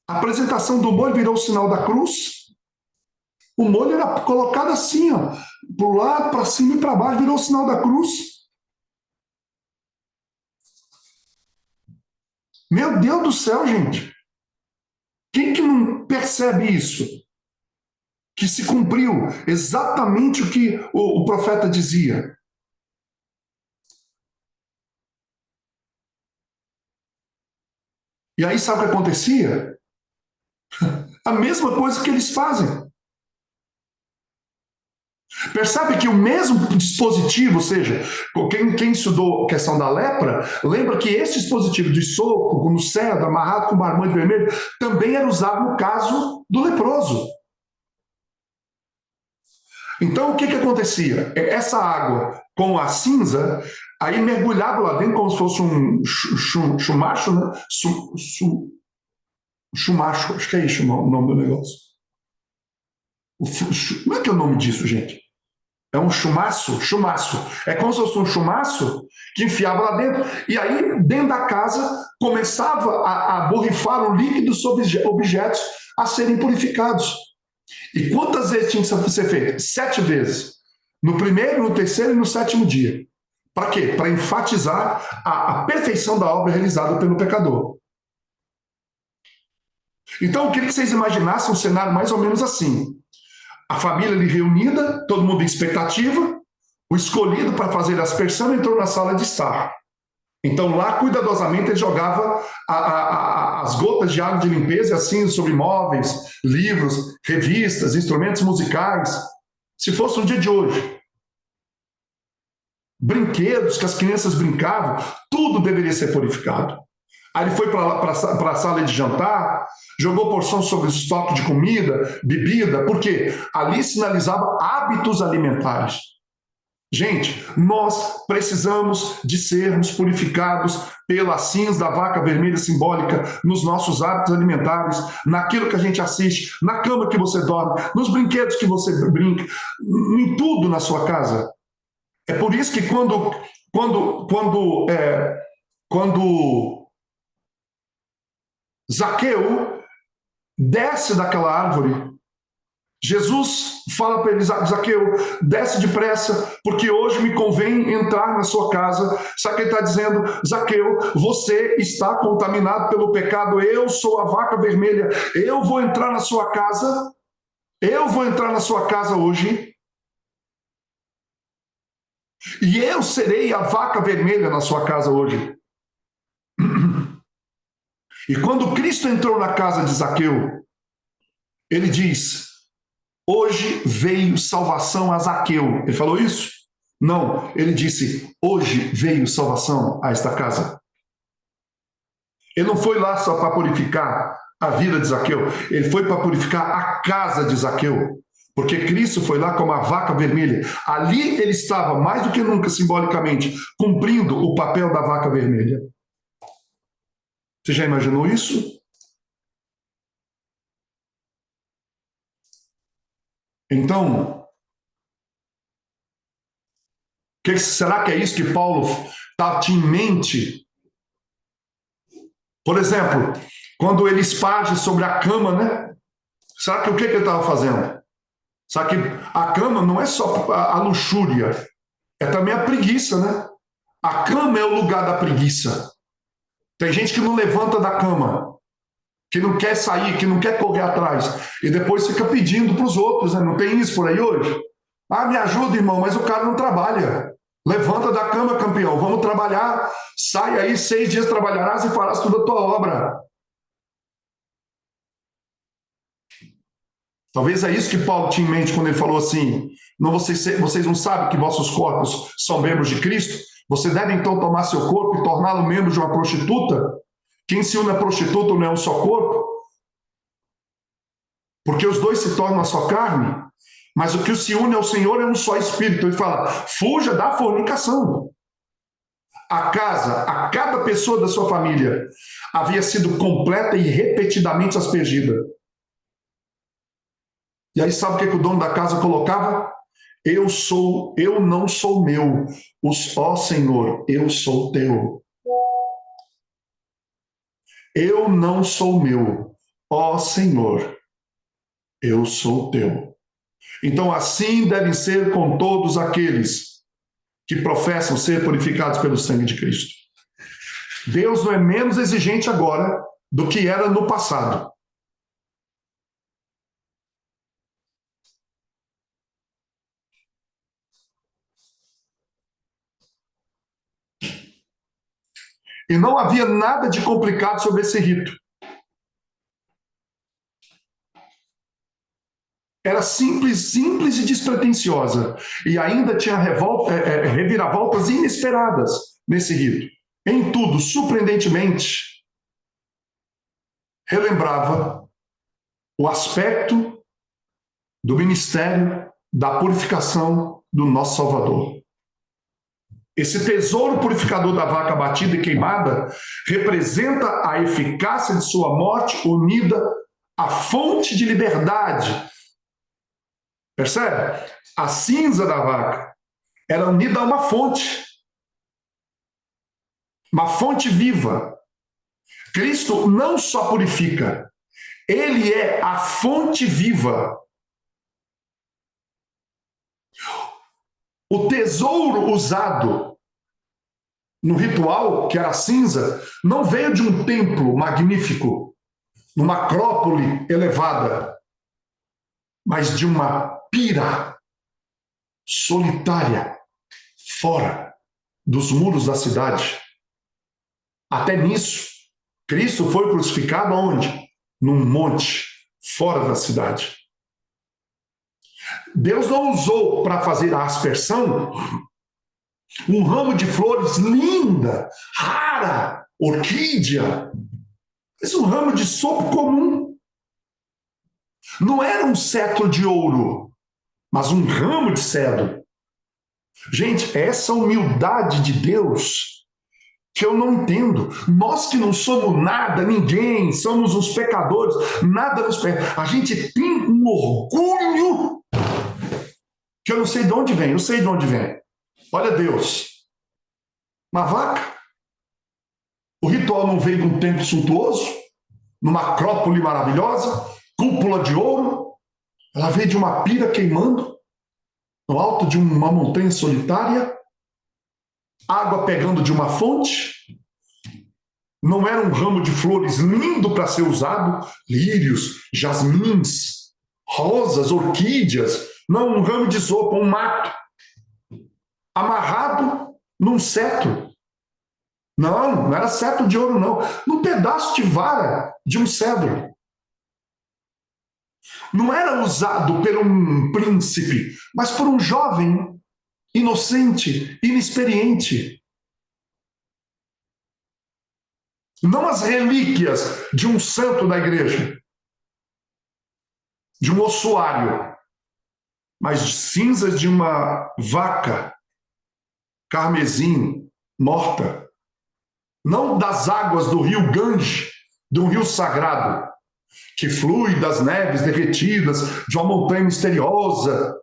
S1: A apresentação do molho virou o sinal da cruz. O molho era colocado assim, ó, para o lado, para cima e para baixo, virou o sinal da cruz. Meu Deus do céu, gente. Quem que não percebe isso? Que se cumpriu exatamente o que o profeta dizia. E aí sabe o que acontecia? A mesma coisa que eles fazem. Percebe que o mesmo dispositivo, ou seja, quem estudou a questão da lepra, lembra que esse dispositivo de soco no cedro, amarrado com barbante vermelho, também era usado no caso do leproso. Então, o que acontecia? Essa água com a cinza, aí mergulhava lá dentro como se fosse um chumacho, né? Chumacho, acho que é isso o nome do negócio. Como é que é o nome disso, gente? É um chumaço? Chumaço. É como se fosse um chumaço que enfiava lá dentro. E aí, dentro da casa, começava a borrifar o líquido sobre objetos a serem purificados. E quantas vezes tinha que ser feito? 7 vezes. No primeiro, no terceiro e no sétimo dia. Para quê? Para enfatizar a perfeição da obra realizada pelo pecador. Então, eu queria que vocês imaginassem um cenário mais ou menos assim. A família ali reunida, todo mundo em expectativa, o escolhido para fazer a aspersão entrou na sala de estar. Então, lá, cuidadosamente, ele jogava as gotas de água de limpeza assim sobre móveis, livros, revistas, instrumentos musicais. Se fosse um dia de hoje, brinquedos que as crianças brincavam, tudo deveria ser purificado. Aí ele foi para a sala de jantar, jogou porção sobre o estoque de comida, bebida, porque ali sinalizava hábitos alimentares. Gente, nós precisamos de sermos purificados pela cinza da vaca vermelha simbólica nos nossos hábitos alimentares, naquilo que a gente assiste, na cama que você dorme, nos brinquedos que você brinca, em tudo na sua casa. É por isso que quando Zaqueu desce daquela árvore, Jesus fala para ele, Zaqueu, desce depressa, porque hoje me convém entrar na sua casa. Sabe o que ele está dizendo? Zaqueu, você está contaminado pelo pecado, eu sou a vaca vermelha, eu vou entrar na sua casa, hoje, e eu serei a vaca vermelha na sua casa hoje. E quando Cristo entrou na casa de Zaqueu, ele diz, hoje veio salvação a Zaqueu. Ele falou isso? Não, ele disse, hoje veio salvação a esta casa. Ele não foi lá só para purificar a vida de Zaqueu, ele foi para purificar a casa de Zaqueu. Porque Cristo foi lá como a vaca vermelha. Ali ele estava, mais do que nunca, simbolicamente, cumprindo o papel da vaca vermelha. Você já imaginou isso? Então, será que é isso que Paulo tinha em mente? Por exemplo, quando ele esparge sobre a cama, né? Será que o que ele estava fazendo? Será que a cama não é só a luxúria, é também a preguiça, né? A cama é o lugar da preguiça. Tem gente que não levanta da cama, que não quer sair, que não quer correr atrás, e depois fica pedindo para os outros, né? Não tem isso por aí hoje? Ah, me ajuda, irmão, mas o cara não trabalha. Levanta da cama, campeão, vamos trabalhar, sai aí, 6 dias trabalharás e farás toda a tua obra. Talvez é isso que Paulo tinha em mente quando ele falou assim, vocês não sabem que vossos corpos são membros de Cristo? Você deve então tomar seu corpo e torná-lo membro de uma prostituta? Quem se une à prostituta não é um só corpo? Porque os dois se tornam uma só carne? Mas o que se une ao Senhor é um só espírito. Ele fala, fuja da fornicação. A cada pessoa da sua família havia sido completa e repetidamente aspergida. E aí sabe o que o dono da casa colocava? Eu não sou meu. Ó Senhor, eu sou teu. Eu não sou meu. Ó Senhor, eu sou teu. Então assim devem ser com todos aqueles que professam ser purificados pelo sangue de Cristo. Deus não é menos exigente agora do que era no passado. E não havia nada de complicado sobre esse rito. era simples, simples e despretensiosa. E ainda tinha reviravoltas inesperadas nesse rito. Em tudo, surpreendentemente, relembrava o aspecto do ministério da purificação do nosso Salvador. Esse tesouro purificador da vaca batida e queimada representa a eficácia de sua morte unida à fonte de liberdade. Percebe? A cinza da vaca era unida a uma fonte viva. Cristo não só purifica, ele é a fonte viva. O tesouro usado no ritual, que era a cinza, não veio de um templo magnífico, numa acrópole elevada, mas de uma pira solitária, fora dos muros da cidade. Até nisso, Cristo foi crucificado onde? Num monte, fora da cidade. Deus não usou para fazer a aspersão um ramo de flores linda, rara, orquídea, mas um ramo de sopo comum. Não era um cetro de ouro, mas um ramo de cedro. Gente, essa humildade de Deus que eu não entendo. Nós que não somos nada, ninguém, somos uns pecadores, nada nos pega. A gente tem um orgulho que eu não sei de onde vem. Eu sei de onde vem. Olha Deus. Uma vaca. O ritual não veio de um templo suntuoso, numa acrópole maravilhosa, cúpula de ouro. Ela veio de uma pira queimando, no alto de uma montanha solitária, água pegando de uma fonte. Não era um ramo de flores lindo para ser usado, lírios, jasmins, rosas, orquídeas. Não, um ramo de sopa, um mato, amarrado num cetro. Não era cetro de ouro, não. Num pedaço de vara de um cedro. Não era usado por um príncipe, mas por um jovem, inocente, inexperiente. Não as relíquias de um santo da igreja, de um ossuário, mas cinzas de uma vaca carmesim morta. Não das águas do rio Gange, de um rio sagrado, que flui das neves derretidas de uma montanha misteriosa,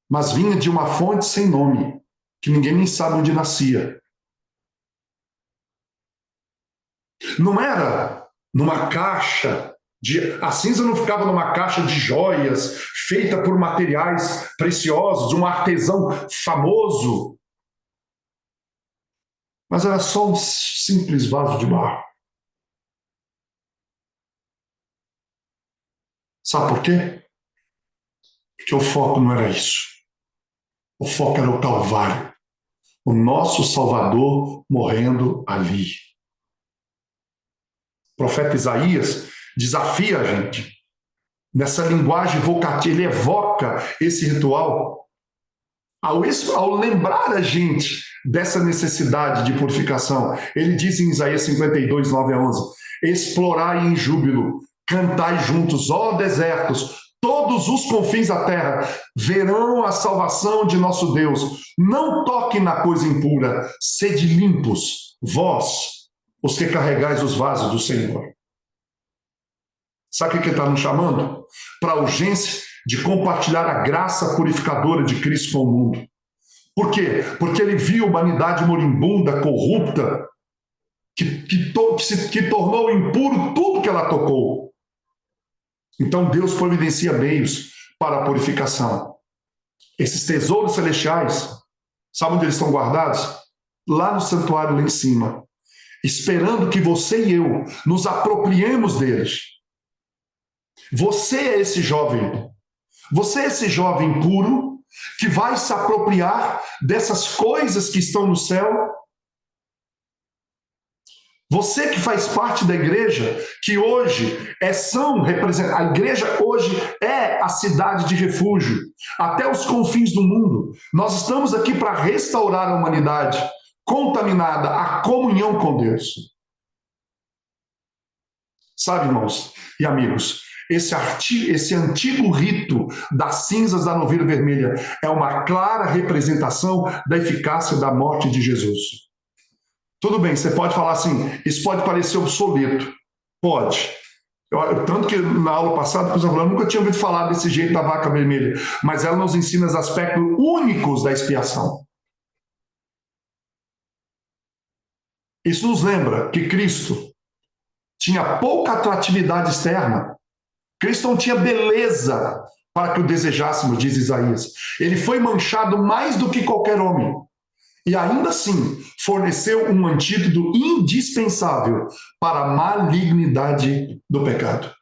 S1: mas vinha de uma fonte sem nome, que ninguém nem sabe onde nascia. Não era numa caixa, a cinza não ficava numa caixa de joias, feita por materiais preciosos, de um artesão famoso, mas era só um simples vaso de barro. Sabe por quê? Porque o foco não era isso. O foco era o Calvário. O nosso Salvador morrendo ali. O profeta Isaías desafia a gente. Nessa linguagem vocativa, ele evoca esse ritual. Ao lembrar a gente dessa necessidade de purificação, ele diz em Isaías 52, 9 a 11, explorai em júbilo, cantai juntos, ó desertos, todos os confins da terra verão a salvação de nosso Deus. Não toquem na coisa impura, sede limpos, vós, os que carregais os vasos do Senhor. Sabe o que ele está nos chamando? Para a urgência de compartilhar a graça purificadora de Cristo com o mundo. Por quê? Porque ele viu a humanidade moribunda, corrupta, que tornou impuro tudo que ela tocou. Então Deus providencia meios para a purificação. Esses tesouros celestiais, sabe onde eles estão guardados? Lá no santuário, lá em cima. Esperando que você e eu nos apropriemos deles. Você é esse jovem. Você é esse jovem puro que vai se apropriar dessas coisas que estão no céu. Você que faz parte da igreja, que hoje a igreja hoje é a cidade de refúgio, até os confins do mundo. Nós estamos aqui para restaurar a humanidade contaminada, a comunhão com Deus. Sabe, irmãos e amigos, esse antigo rito das cinzas da novilha vermelha é uma clara representação da eficácia da morte de Jesus. Tudo bem, você pode falar assim, isso pode parecer obsoleto. Pode. Tanto que na aula passada, eu nunca tinha ouvido falar desse jeito da vaca vermelha, mas ela nos ensina os aspectos únicos da expiação. Isso nos lembra que Cristo tinha pouca atratividade externa. Cristo não tinha beleza para que o desejássemos, diz Isaías. Ele foi manchado mais do que qualquer homem. E ainda assim, forneceu um antídoto indispensável para a malignidade do pecado.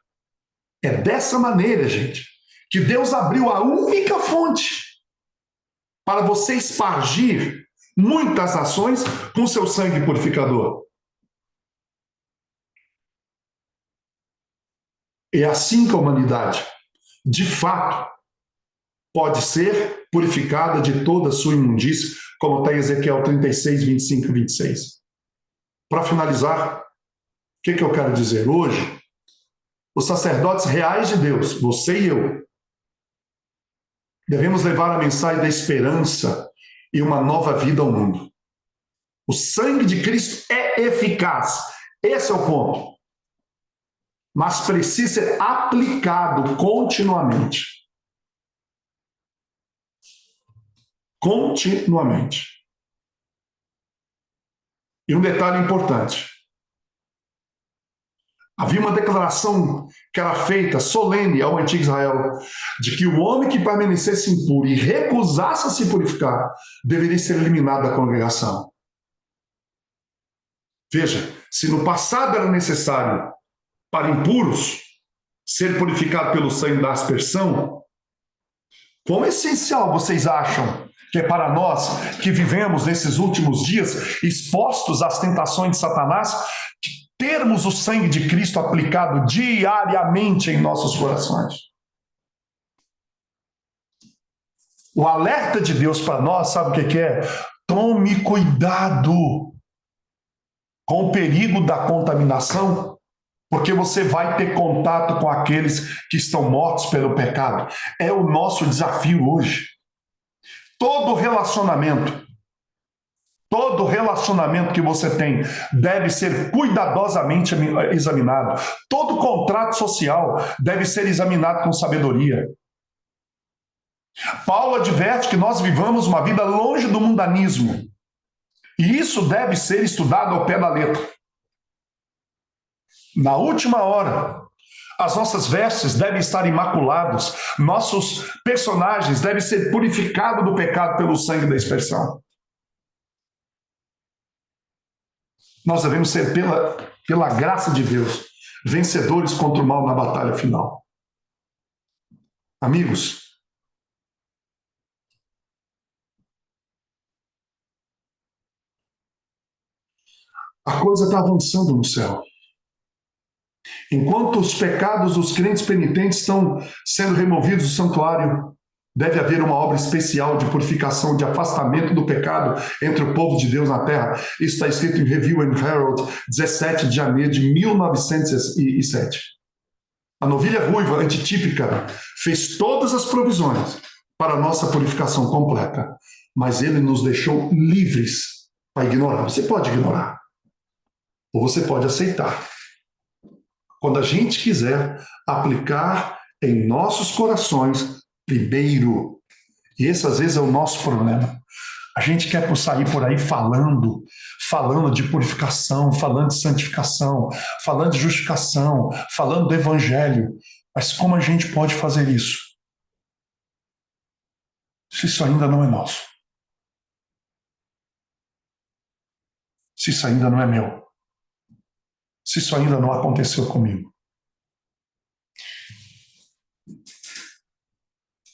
S1: É dessa maneira, gente, que Deus abriu a única fonte para você espargir muitas nações com seu sangue purificador. É assim que a humanidade, de fato, pode ser purificada de toda a sua imundície, como está em Ezequiel 36, 25 e 26. Para finalizar, o que eu quero dizer? Hoje, os sacerdotes reais de Deus, você e eu, devemos levar a mensagem da esperança e uma nova vida ao mundo. O sangue de Cristo é eficaz. Esse é o ponto. Mas precisa ser aplicado continuamente. Continuamente. E um detalhe importante. Havia uma declaração que era feita solene ao antigo Israel, de que o homem que permanecesse impuro e recusasse a se purificar deveria ser eliminado da congregação. Veja, se no passado era necessário para impuros ser purificado pelo sangue da aspersão, quão essencial vocês acham que é para nós que vivemos nesses últimos dias expostos às tentações de Satanás, termos o sangue de Cristo aplicado diariamente em nossos corações? O alerta de Deus para nós, sabe o que é? Tome cuidado com o perigo da contaminação, porque você vai ter contato com aqueles que estão mortos pelo pecado. É o nosso desafio hoje. Todo relacionamento que você tem deve ser cuidadosamente examinado. Todo contrato social deve ser examinado com sabedoria. Paulo adverte que nós vivamos uma vida longe do mundanismo. E isso deve ser estudado ao pé da letra. Na última hora, as nossas vestes devem estar imaculadas, nossos personagens devem ser purificados do pecado pelo sangue da expiação. Nós devemos ser, pela graça de Deus, vencedores contra o mal na batalha final. Amigos, a coisa está avançando no céu. Enquanto os pecados dos crentes penitentes estão sendo removidos do santuário, deve haver uma obra especial de purificação, de afastamento do pecado entre o povo de Deus na terra. Isso está escrito em Review and Herald, 17 de janeiro de 1907. A novilha ruiva antitípica fez todas as provisões para a nossa purificação completa, mas ele nos deixou livres para ignorar. Você pode ignorar, ou você pode aceitar. Quando a gente quiser aplicar em nossos corações primeiro. E esse às vezes é o nosso problema. A gente quer sair por aí falando de purificação, falando de santificação, falando de justificação, falando do evangelho. Mas como a gente pode fazer isso? Se isso ainda não é nosso. Se isso ainda não é meu. Se isso ainda não aconteceu comigo.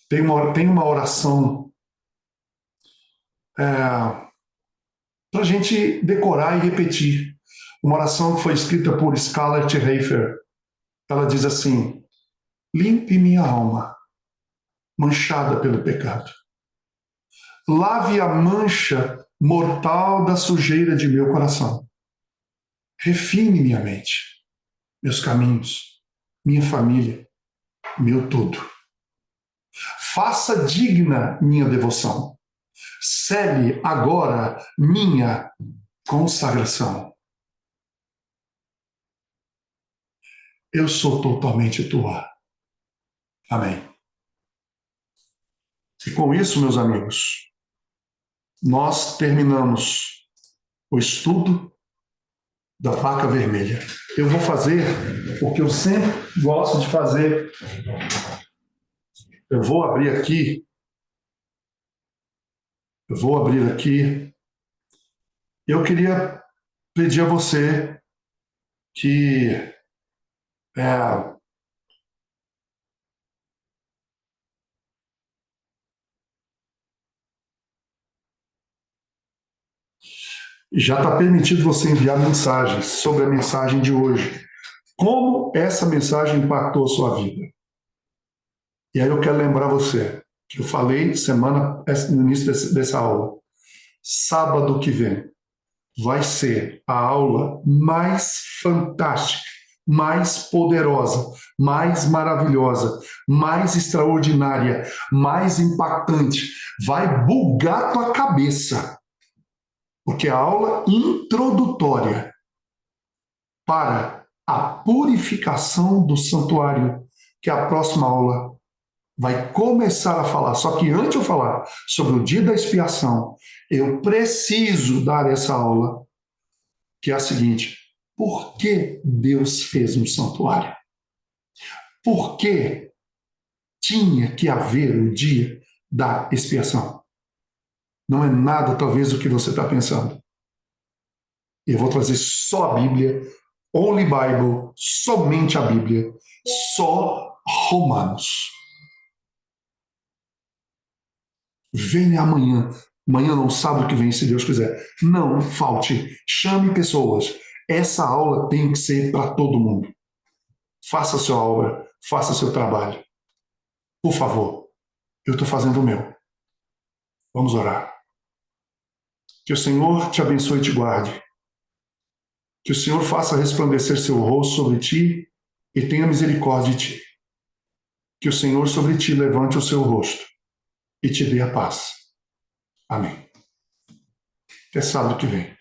S1: Tem uma oração para a gente decorar e repetir. uma oração que foi escrita por Scarlett Reifer. Ela diz assim: limpe minha alma, manchada pelo pecado. Lave a mancha mortal da sujeira de meu coração. Refine minha mente, meus caminhos, minha família, meu tudo. Faça digna minha devoção. Cele agora minha consagração. Eu sou totalmente tua. Amém. E com isso, meus amigos, nós terminamos o estudo da vaca vermelha. Eu vou fazer o que eu sempre gosto de fazer. Eu vou abrir aqui. Eu queria pedir a você que já está permitido você enviar mensagens sobre a mensagem de hoje. Como essa mensagem impactou a sua vida? E aí eu quero lembrar você que eu falei no início dessa aula. Sábado que vem vai ser a aula mais fantástica, mais poderosa, mais maravilhosa, mais extraordinária, mais impactante. Vai bugar tua cabeça. Porque é a aula introdutória para a purificação do santuário, que a próxima aula vai começar a falar. Só que antes de eu falar sobre o dia da expiação, eu preciso dar essa aula, que é a seguinte: por que Deus fez um santuário? Por que tinha que haver o dia da expiação? Não é nada, talvez, o que você está pensando. Eu vou trazer só a Bíblia, Only Bible, somente a Bíblia, só Romanos. Venha amanhã. Amanhã não sabe o que vem, se Deus quiser. Não falte. Chame pessoas. Essa aula tem que ser para todo mundo. Faça a sua obra, faça seu trabalho. Por favor, eu estou fazendo o meu. Vamos orar. Que o Senhor te abençoe e te guarde. Que o Senhor faça resplandecer seu rosto sobre ti e tenha misericórdia de ti. Que o Senhor sobre ti levante o seu rosto e te dê a paz. Amém. Até sábado que vem.